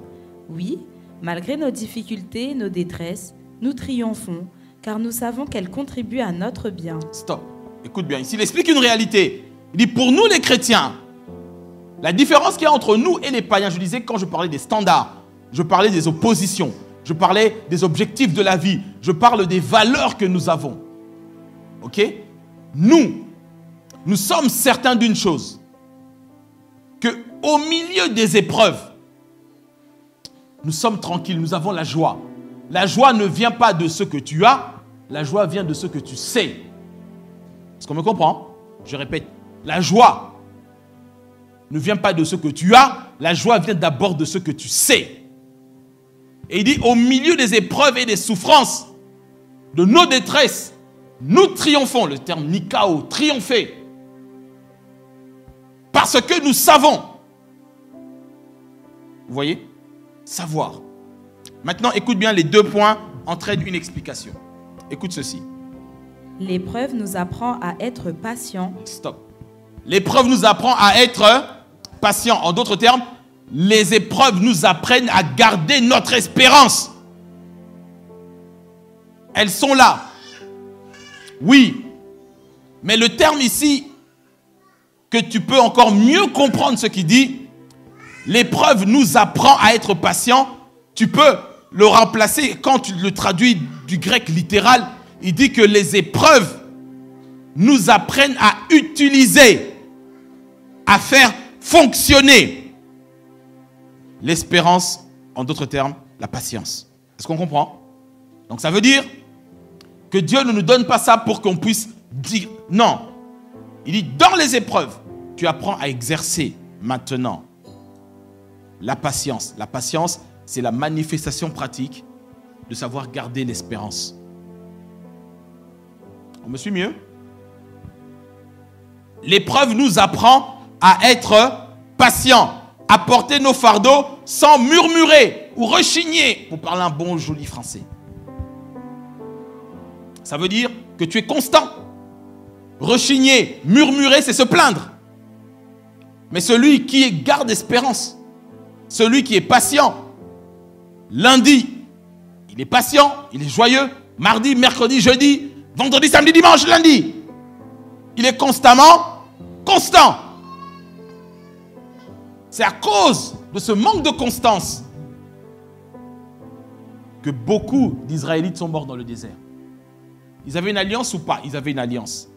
Oui, malgré nos difficultés, nos détresses, nous triomphons, car nous savons qu'elles contribuent à notre bien. Stop. Écoute bien, ici il explique une réalité. Il dit pour nous les chrétiens, la différence qu'il y a entre nous et les païens, je disais quand je parlais des standards, je parlais des oppositions, je parlais des objectifs de la vie, je parle des valeurs que nous avons. Ok? Nous sommes certains d'une chose, qu'au milieu des épreuves, nous sommes tranquilles, nous avons la joie. La joie ne vient pas de ce que tu as, la joie vient de ce que tu sais. Est-ce qu'on me comprend? Je répète, la joie ne vient pas de ce que tu as, la joie vient d'abord de ce que tu sais. Et il dit, au milieu des épreuves et des souffrances, de nos détresses, nous triomphons. Le terme nikao, triompher. Parce que nous savons. Vous voyez? Savoir. Maintenant, écoute bien, les 2 points entraînent une explication. Écoute ceci. L'épreuve nous apprend à être patients. Stop. L'épreuve nous apprend à être patients. En d'autres termes, les épreuves nous apprennent à garder notre espérance. Elles sont là. Oui. Mais le terme ici, que tu peux encore mieux comprendre ce qu'il dit, l'épreuve nous apprend à être patients. Tu peux le remplacer, quand tu le traduis du grec littéral, il dit que les épreuves nous apprennent à utiliser, à faire fonctionner l'espérance, en d'autres termes, la patience. Est-ce qu'on comprend? Donc ça veut dire que Dieu ne nous donne pas ça pour qu'on puisse dire non. Il dit dans les épreuves, tu apprends à exercer maintenant la patience. La patience, c'est la manifestation pratique de savoir garder l'espérance. On me suit mieux? L'épreuve nous apprend à être patient, à porter nos fardeaux sans murmurer ou rechigner, pour parler un bon joli français. Ça veut dire que tu es constant. Rechigner, murmurer, c'est se plaindre. Mais celui qui garde espérance, celui qui est patient, lundi, il est patient, il est joyeux. Mardi, mercredi, jeudi, vendredi, samedi, dimanche, lundi. Il est constamment constant. C'est à cause de ce manque de constance que beaucoup d'Israélites sont morts dans le désert. Ils avaient une alliance ou pas? Ils avaient une alliance.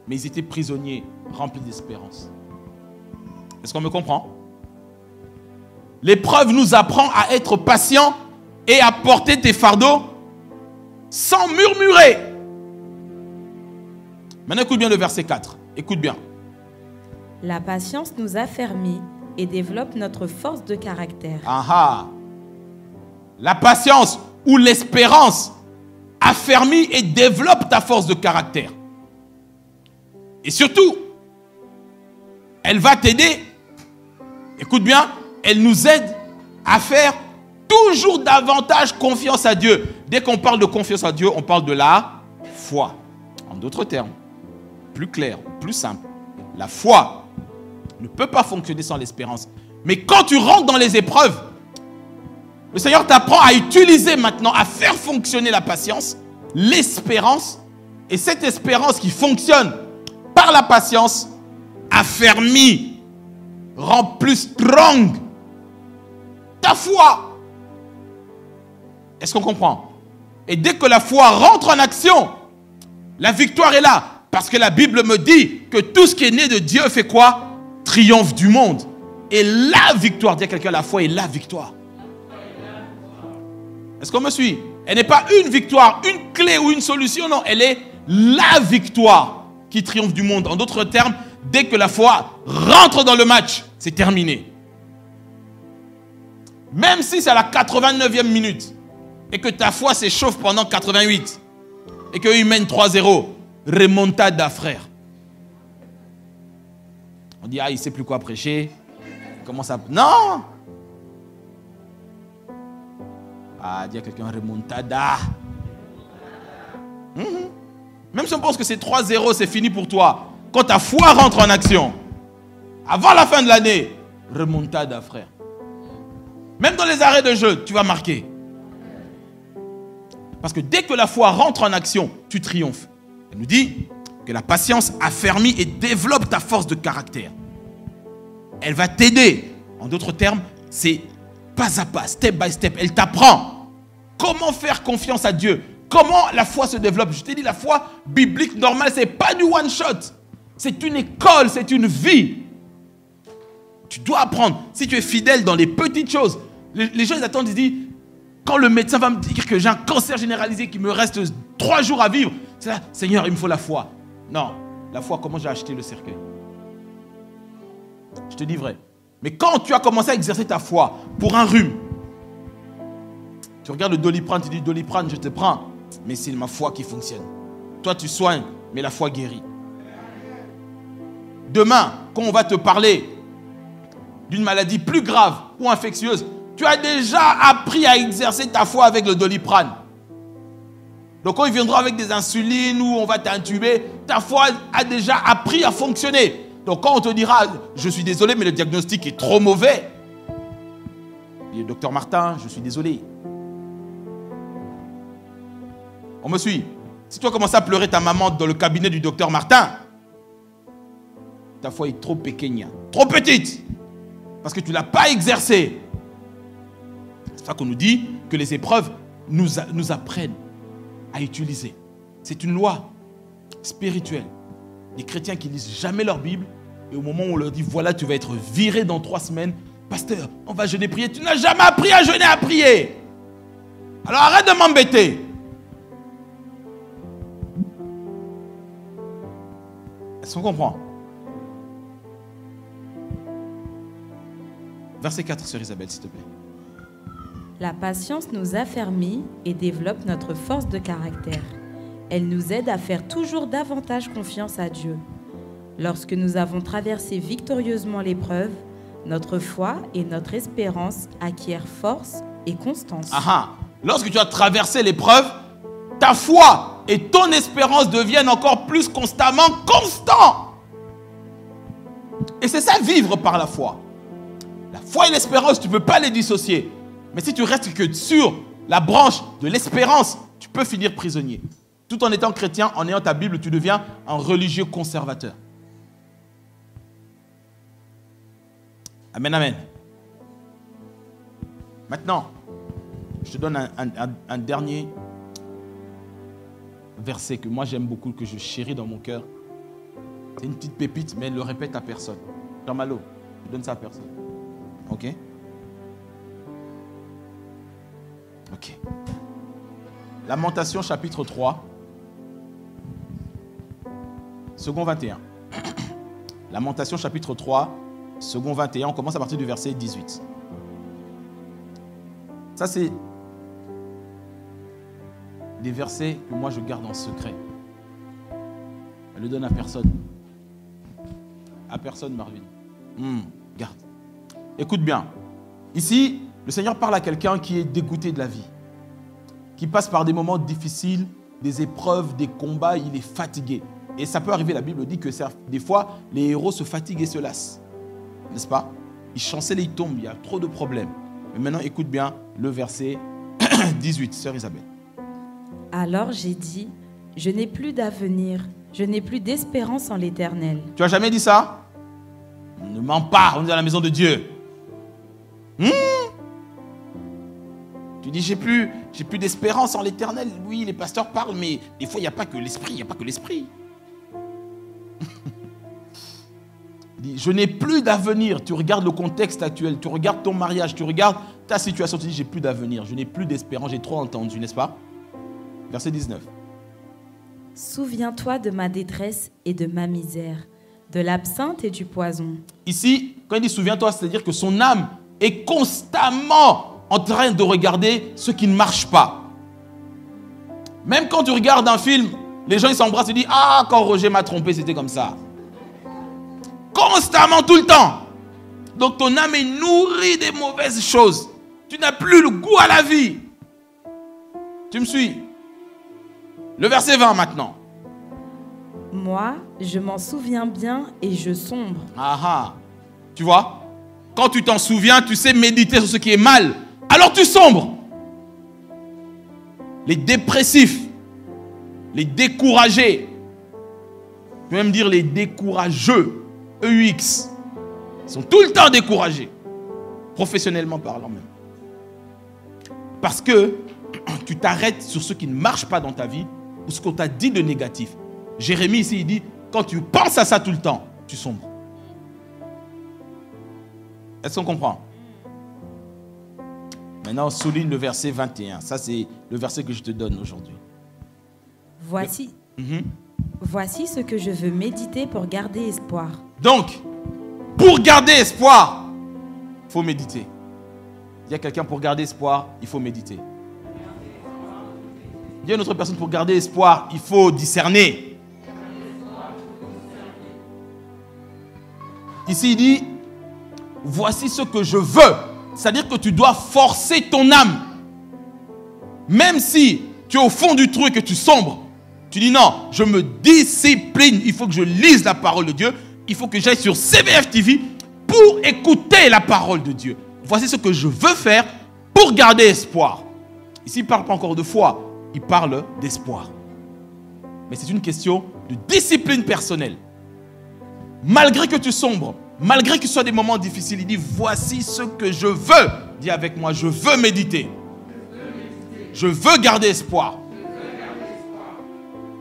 Mais ils étaient prisonniers, remplis d'espérance. Est-ce qu'on me comprend? L'épreuve nous apprend à être patient et à porter tes fardeaux sans murmurer. Maintenant, écoute bien le verset 4. Écoute bien. La patience nous affermit et développe notre force de caractère. Aha. La patience ou l'espérance affermit et développe ta force de caractère. Et surtout, elle va t'aider, écoute bien, elle nous aide à faire toujours davantage confiance à Dieu. Dès qu'on parle de confiance à Dieu, on parle de la foi. En d'autres termes, plus clair, plus simple, la foi ne peut pas fonctionner sans l'espérance. Mais quand tu rentres dans les épreuves, le Seigneur t'apprend à utiliser maintenant, à faire fonctionner la patience, l'espérance, et cette espérance qui fonctionne par la patience affermit, rend plus strong ta foi. Est-ce qu'on comprend? Et dès que la foi rentre en action, la victoire est là. Parce que la Bible me dit que tout ce qui est né de Dieu fait quoi? Triomphe du monde. Et la victoire, dis à quelqu'un, la foi est la victoire. Est-ce qu'on me suit? Elle n'est pas une victoire, une clé ou une solution, non. Elle est la victoire qui triomphe du monde. En d'autres termes, dès que la foi rentre dans le match, c'est terminé. Même si c'est à la 89e minute et que ta foi s'échauffe pendant 88 et qu'ils mènent 3-0, remontada, frère. On dit, ah, il ne sait plus quoi prêcher. Comment ça... Non! Ah, dis à quelqu'un, remontada. Même si on pense que c'est 3-0, c'est fini pour toi. Quand ta foi rentre en action, avant la fin de l'année, remontada, frère. Même dans les arrêts de jeu, tu vas marquer. Parce que dès que la foi rentre en action, tu triomphes. Elle nous dit que la patience affermit et développe ta force de caractère. Elle va t'aider. En d'autres termes, c'est pas à pas, step by step. Elle t'apprend comment faire confiance à Dieu. Comment la foi se développe. Je t'ai dit, la foi biblique normale, ce n'est pas du one shot. C'est une école, c'est une vie. Tu dois apprendre. Si tu es fidèle dans les petites choses, les gens ils attendent, ils disent, quand le médecin va me dire que j'ai un cancer généralisé, qu'il me reste 3 jours à vivre, c'est là, Seigneur, il me faut la foi. Non, la foi, comment j'ai acheté le cercueil? Je te dis vrai. Mais quand tu as commencé à exercer ta foi pour un rhume, tu regardes le Doliprane, tu dis, Doliprane, je te prends, mais c'est ma foi qui fonctionne. Toi, tu soignes, mais la foi guérit. Demain, quand on va te parler d'une maladie plus grave ou infectieuse, tu as déjà appris à exercer ta foi avec le Doliprane. Donc quand ils viendront avec des insulines ou on va t'intuber, ta foi a déjà appris à fonctionner. Donc quand on te dira, je suis désolé, mais le diagnostic est trop mauvais. Et docteur Martin, je suis désolé. On me suit. Si tu as commencé à pleurer ta maman dans le cabinet du docteur Martin, ta foi est trop pequeña, trop petite. Parce que tu ne l'as pas exercée. C'est ça qu'on nous dit que les épreuves nous apprennent à utiliser. C'est une loi spirituelle. Les chrétiens qui ne lisent jamais leur Bible, et au moment où on leur dit, voilà, tu vas être viré dans 3 semaines, pasteur, on va jeûner, prier. Tu n'as jamais appris à jeûner, à prier. Alors arrête de m'embêter. Est-ce qu'on comprend? Verset 4, sœur Isabelle, s'il te plaît. La patience nous affermit et développe notre force de caractère. Elle nous aide à faire toujours davantage confiance à Dieu. Lorsque nous avons traversé victorieusement l'épreuve, notre foi et notre espérance acquièrent force et constance. Aha. Lorsque tu as traversé l'épreuve, ta foi et ton espérance deviennent encore plus constamment constants. Et c'est ça, vivre par la foi. La foi et l'espérance, tu ne peux pas les dissocier. Mais si tu restes que sur la branche de l'espérance, tu peux finir prisonnier. Tout en étant chrétien, en ayant ta Bible, tu deviens un religieux conservateur. Amen, amen. Maintenant, je te donne un dernier verset que moi j'aime beaucoup, que je chéris dans mon cœur. C'est une petite pépite, mais elle ne le répète à personne. Jean Malo, je donne ça à personne. Ok? Ok. Lamentation chapitre 3, second 21. Lamentation chapitre 3, second 21. On commence à partir du verset 18. Ça, c'est des versets que moi je garde en secret. Je ne le donne à personne. À personne, Marvin. Garde. Écoute bien. Ici, le Seigneur parle à quelqu'un qui est dégoûté de la vie, qui passe par des moments difficiles, des épreuves, des combats, il est fatigué. Et ça peut arriver, la Bible dit que des fois, les héros se fatiguent et se lassent. N'est-ce pas? Ils chancellent et ils tombent, il y a trop de problèmes. Mais maintenant, écoute bien le verset 18, sœur Isabelle. Alors j'ai dit, je n'ai plus d'avenir, je n'ai plus d'espérance en l'Éternel. Tu n'as jamais dit ça? Ne mens pas, on est dans la maison de Dieu. Tu dis, j'ai plus d'espérance en l'Éternel. Oui, les pasteurs parlent, mais des fois, il n'y a pas que l'esprit, il n'y a pas que l'esprit. Il dit, je n'ai plus d'avenir. Tu regardes le contexte actuel, tu regardes ton mariage, tu regardes ta situation, tu dis, j'ai plus d'avenir, je n'ai plus d'espérance, j'ai trop entendu, n'est-ce pas? Verset 19. Souviens-toi de ma détresse et de ma misère, de l'absinthe et du poison. Ici, quand il dit souviens-toi, c'est-à-dire que son âme est constamment en train de regarder ce qui ne marche pas. Même quand tu regardes un film, les gens ils s'embrassent et disent, ah, quand Roger m'a trompé, c'était comme ça. Constamment, tout le temps. Donc ton âme est nourrie des mauvaises choses. Tu n'as plus le goût à la vie. Tu me suis? Le verset 20 maintenant. Moi, je m'en souviens bien et je sombre. Ah ah. Tu vois? Quand tu t'en souviens, tu sais méditer sur ce qui est mal. Alors tu sombres. Les dépressifs, les découragés, je peux même dire les décourageux, EUX, sont tout le temps découragés, professionnellement parlant même. Parce que tu t'arrêtes sur ce qui ne marche pas dans ta vie ou ce qu'on t'a dit de négatif. Jérémie ici, il dit, quand tu penses à ça tout le temps, tu sombres. Est-ce qu'on comprend? Maintenant, on souligne le verset 21. Ça, c'est le verset que je te donne aujourd'hui. Voici ce que je veux méditer pour garder espoir. Donc, pour garder espoir, il faut méditer. Il y a quelqu'un pour garder espoir, il faut méditer. Il y a une autre personne pour garder espoir, il faut discerner. Ici, il dit, voici ce que je veux. C'est-à-dire que tu dois forcer ton âme. Même si tu es au fond du trou et que tu sombres, tu dis non, je me discipline. Il faut que je lise la parole de Dieu. Il faut que j'aille sur CBF TV pour écouter la parole de Dieu. Voici ce que je veux faire pour garder espoir. Ici, il ne parle pas encore de foi, il parle d'espoir. Mais c'est une question de discipline personnelle. Malgré que tu sombres, malgré que ce soit des moments difficiles, il dit, voici ce que je veux. Dis avec moi, je veux méditer. Je veux garder espoir.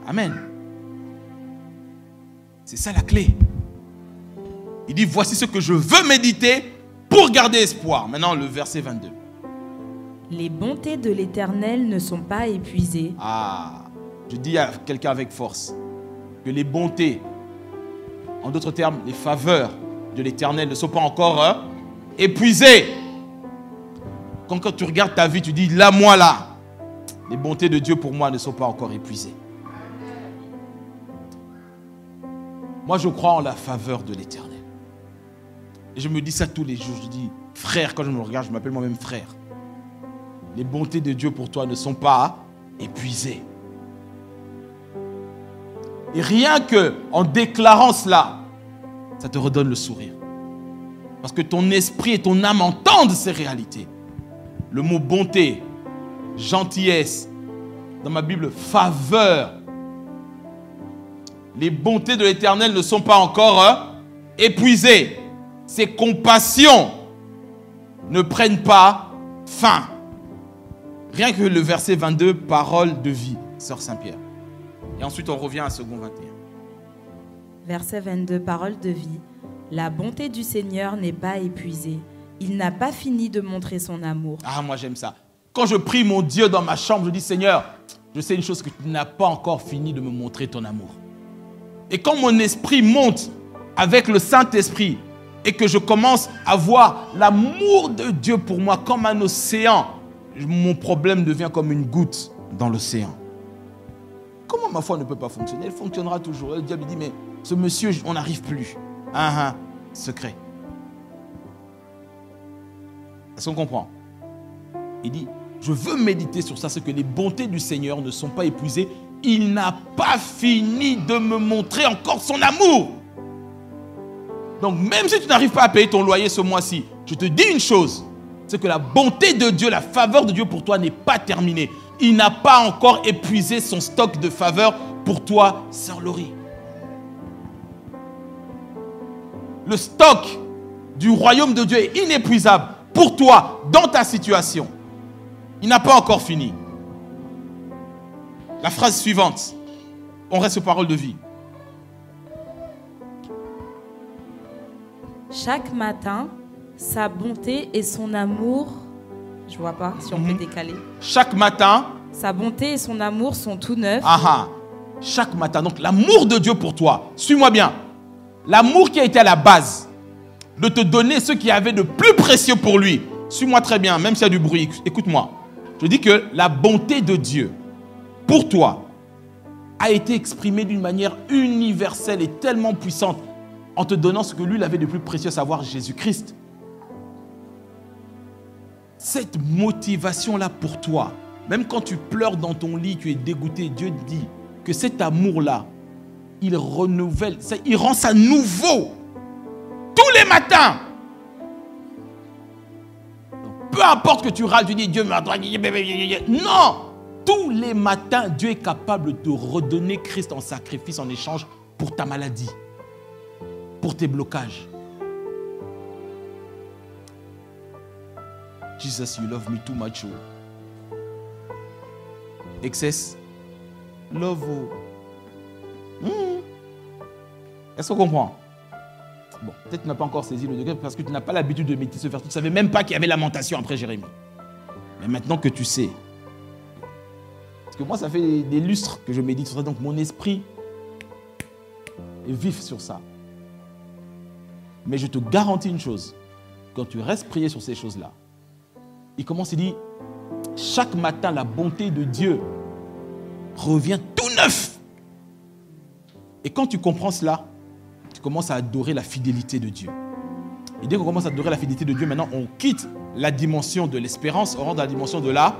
Amen. C'est ça la clé. Il dit, voici ce que je veux méditer pour garder espoir. Maintenant, le verset 22. Les bontés de l'Éternel ne sont pas épuisées. Ah, je dis à quelqu'un avec force que les bontés, en d'autres termes, les faveurs de l'Éternel ne sont pas encore épuisées. Quand tu regardes ta vie, tu dis, là, moi, là, les bontés de Dieu pour moi ne sont pas encore épuisées. Moi, je crois en la faveur de l'Éternel. Et je me dis ça tous les jours. Je dis, frère, quand je me regarde, je m'appelle moi-même frère. Les bontés de Dieu pour toi ne sont pas épuisées. Et rien qu'en déclarant cela, ça te redonne le sourire. Parce que ton esprit et ton âme entendent ces réalités. Le mot bonté, gentillesse, dans ma Bible, faveur. Les bontés de l'Éternel ne sont pas encore épuisées. Ses compassions ne prennent pas fin. Rien que le verset 22, parole de vie, sœur Saint-Pierre. Et ensuite, on revient à second 21. Verset 22, parole de vie. La bonté du Seigneur n'est pas épuisée. Il n'a pas fini de montrer son amour. Ah, moi j'aime ça. Quand je prie mon Dieu dans ma chambre, je dis, Seigneur, je sais une chose, que tu n'as pas encore fini de me montrer ton amour. Et quand mon esprit monte avec le Saint-Esprit et que je commence à voir l'amour de Dieu pour moi comme un océan, mon problème devient comme une goutte dans l'océan. Comment ma foi ne peut pas fonctionner? Elle fonctionnera toujours. Le diable dit, mais ce monsieur, on n'arrive plus. Secret. Est-ce qu'on comprend? Il dit, je veux méditer sur ça, c'est que les bontés du Seigneur ne sont pas épuisées. Il n'a pas fini de me montrer encore son amour. Donc même si tu n'arrives pas à payer ton loyer ce mois-ci, je te dis une chose, c'est que la bonté de Dieu, la faveur de Dieu pour toi n'est pas terminée. Il n'a pas encore épuisé son stock de faveur pour toi, sœur Laurie. Le stock du royaume de Dieu est inépuisable pour toi, dans ta situation. Il n'a pas encore fini. La phrase suivante, on reste aux paroles de vie. Chaque matin, sa bonté et son amour, je vois pas si on peut décaler. Chaque matin, sa bonté et son amour sont tout neufs. Chaque matin, donc l'amour de Dieu pour toi, suis-moi bien. L'amour qui a été à la base de te donner ce qu'il y avait de plus précieux pour lui. Suis-moi très bien, même s'il y a du bruit, écoute-moi. Je dis que la bonté de Dieu pour toi a été exprimée d'une manière universelle et tellement puissante en te donnant ce que lui il avait de plus précieux, à savoir Jésus-Christ. Cette motivation-là pour toi, même quand tu pleures dans ton lit, tu es dégoûté, Dieu te dit que cet amour-là, il renouvelle, il rend ça nouveau tous les matins. Donc, peu importe que tu râles, tu dis Dieu m'a droit. Non, tous les matins, Dieu est capable de te redonner Christ en sacrifice en échange pour ta maladie, pour tes blocages. Jesus, you love me too much. Excess love. Est-ce qu'on comprend? Bon, peut-être que tu n'as pas encore saisi le degré parce que tu n'as pas l'habitude de méditer ce verset. Tu ne savais même pas qu'il y avait lamentation après Jérémie. Mais maintenant que tu sais, parce que moi ça fait des lustres que je médite sur ça, donc mon esprit est vif sur ça. Mais je te garantis une chose, quand tu restes prier sur ces choses-là, il commence, il dit, chaque matin la bonté de Dieu revient tout neuf. Et quand tu comprends cela, tu commences à adorer la fidélité de Dieu. Et dès qu'on commence à adorer la fidélité de Dieu, maintenant on quitte la dimension de l'espérance, on rentre dans la dimension de la...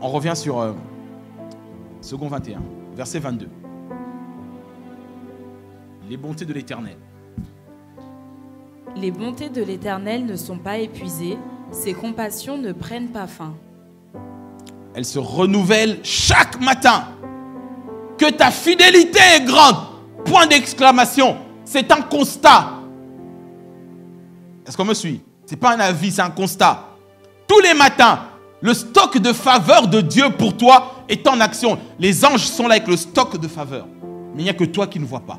On revient sur second 21, verset 22. Les bontés de l'Éternel. Les bontés de l'Éternel ne sont pas épuisées, ses compassions ne prennent pas fin. Elles se renouvellent chaque matin. Que ta fidélité est grande. Point d'exclamation. C'est un constat. Est-ce qu'on me suit? Ce n'est pas un avis, c'est un constat. Tous les matins, le stock de faveur de Dieu pour toi est en action. Les anges sont là avec le stock de faveur. Mais il n'y a que toi qui ne vois pas.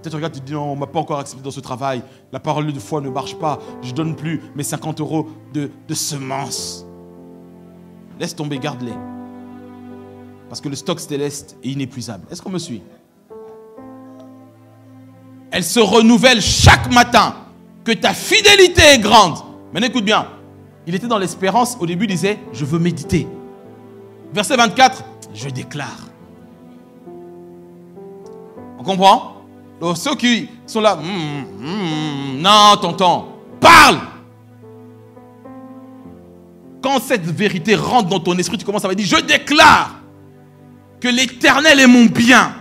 Peut-être tu regardes, tu te dis non, on ne m'a pas encore accepté dans ce travail. La parole de foi ne marche pas. Je ne donne plus mes 50 € de semences. Laisse tomber, garde-les. Parce que le stock céleste est inépuisable. Est-ce qu'on me suit? Elle se renouvelle chaque matin. Que ta fidélité est grande. Maintenant écoute bien. Il était dans l'espérance. Au début il disait, je veux méditer. Verset 24, je déclare. On comprend? Donc, ceux qui sont là, non, tonton, parle. Quand cette vérité rentre dans ton esprit, tu commences à dire, je déclare que l'Éternel est mon bien.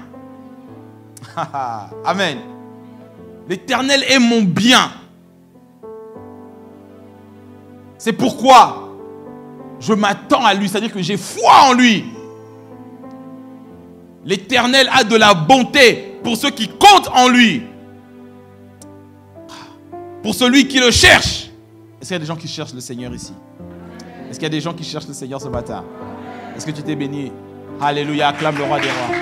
Amen. L'Éternel est mon bien. C'est pourquoi je m'attends à lui, c'est-à-dire que j'ai foi en lui. L'Éternel a de la bonté pour ceux qui comptent en lui. Pour celui qui le cherche. Est-ce qu'il y a des gens qui cherchent le Seigneur ici? Est-ce qu'il y a des gens qui cherchent le Seigneur ce matin? Est-ce que tu t'es béni? Alléluia, acclame le roi des rois.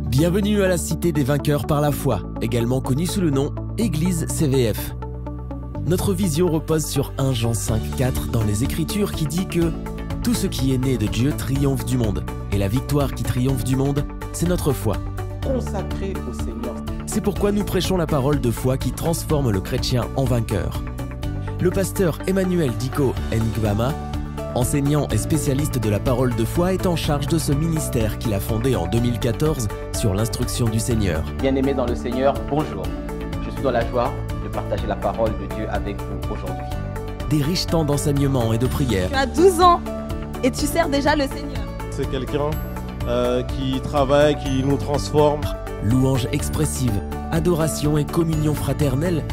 Bienvenue à la Cité des Vainqueurs par la foi, également connue sous le nom Église CVF. Notre vision repose sur 1 Jean 5,4 dans les Écritures qui dit que tout ce qui est né de Dieu triomphe du monde. Et la victoire qui triomphe du monde, c'est notre foi. Consacré au Seigneur. C'est pourquoi nous prêchons la parole de foi qui transforme le chrétien en vainqueur. le pasteur Emmanuel Diko Ngbama, enseignant et spécialiste de la parole de foi, est en charge de ce ministère qu'il a fondé en 2014 sur l'instruction du Seigneur. Bien-aimés dans le Seigneur, bonjour. Je suis dans la joie de partager la parole de Dieu avec vous aujourd'hui. Des riches temps d'enseignement et de prière. Tu as 12 ans et tu sers déjà le Seigneur. C'est quelqu'un qui travaille, qui nous transforme. Louanges expressives, adoration et communion fraternelle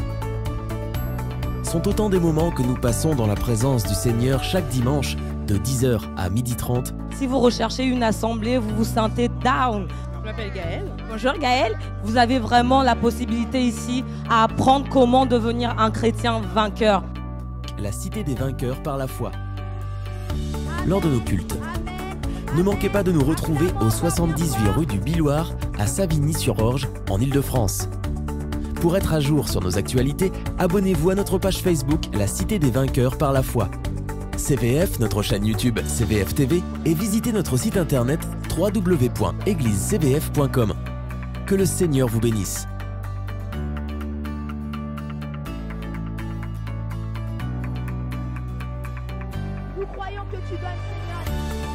sont autant des moments que nous passons dans la présence du Seigneur chaque dimanche de 10h à 12h30. Si vous recherchez une assemblée, vous vous sentez down. Je m'appelle Gaëlle. Bonjour Gaëlle. Vous avez vraiment la possibilité ici à apprendre comment devenir un chrétien vainqueur. La cité des vainqueurs par la foi. Lors de nos cultes, ne manquez pas de nous retrouver au 78 rue du Biloir à Savigny-sur-Orge en Ile-de-France. Pour être à jour sur nos actualités, abonnez-vous à notre page Facebook La Cité des Vainqueurs par la foi. CVF, notre chaîne YouTube CVF TV et visitez notre site internet www.eglisecvf.com. Que le Seigneur vous bénisse. Nous croyons que tu donnes, Seigneur.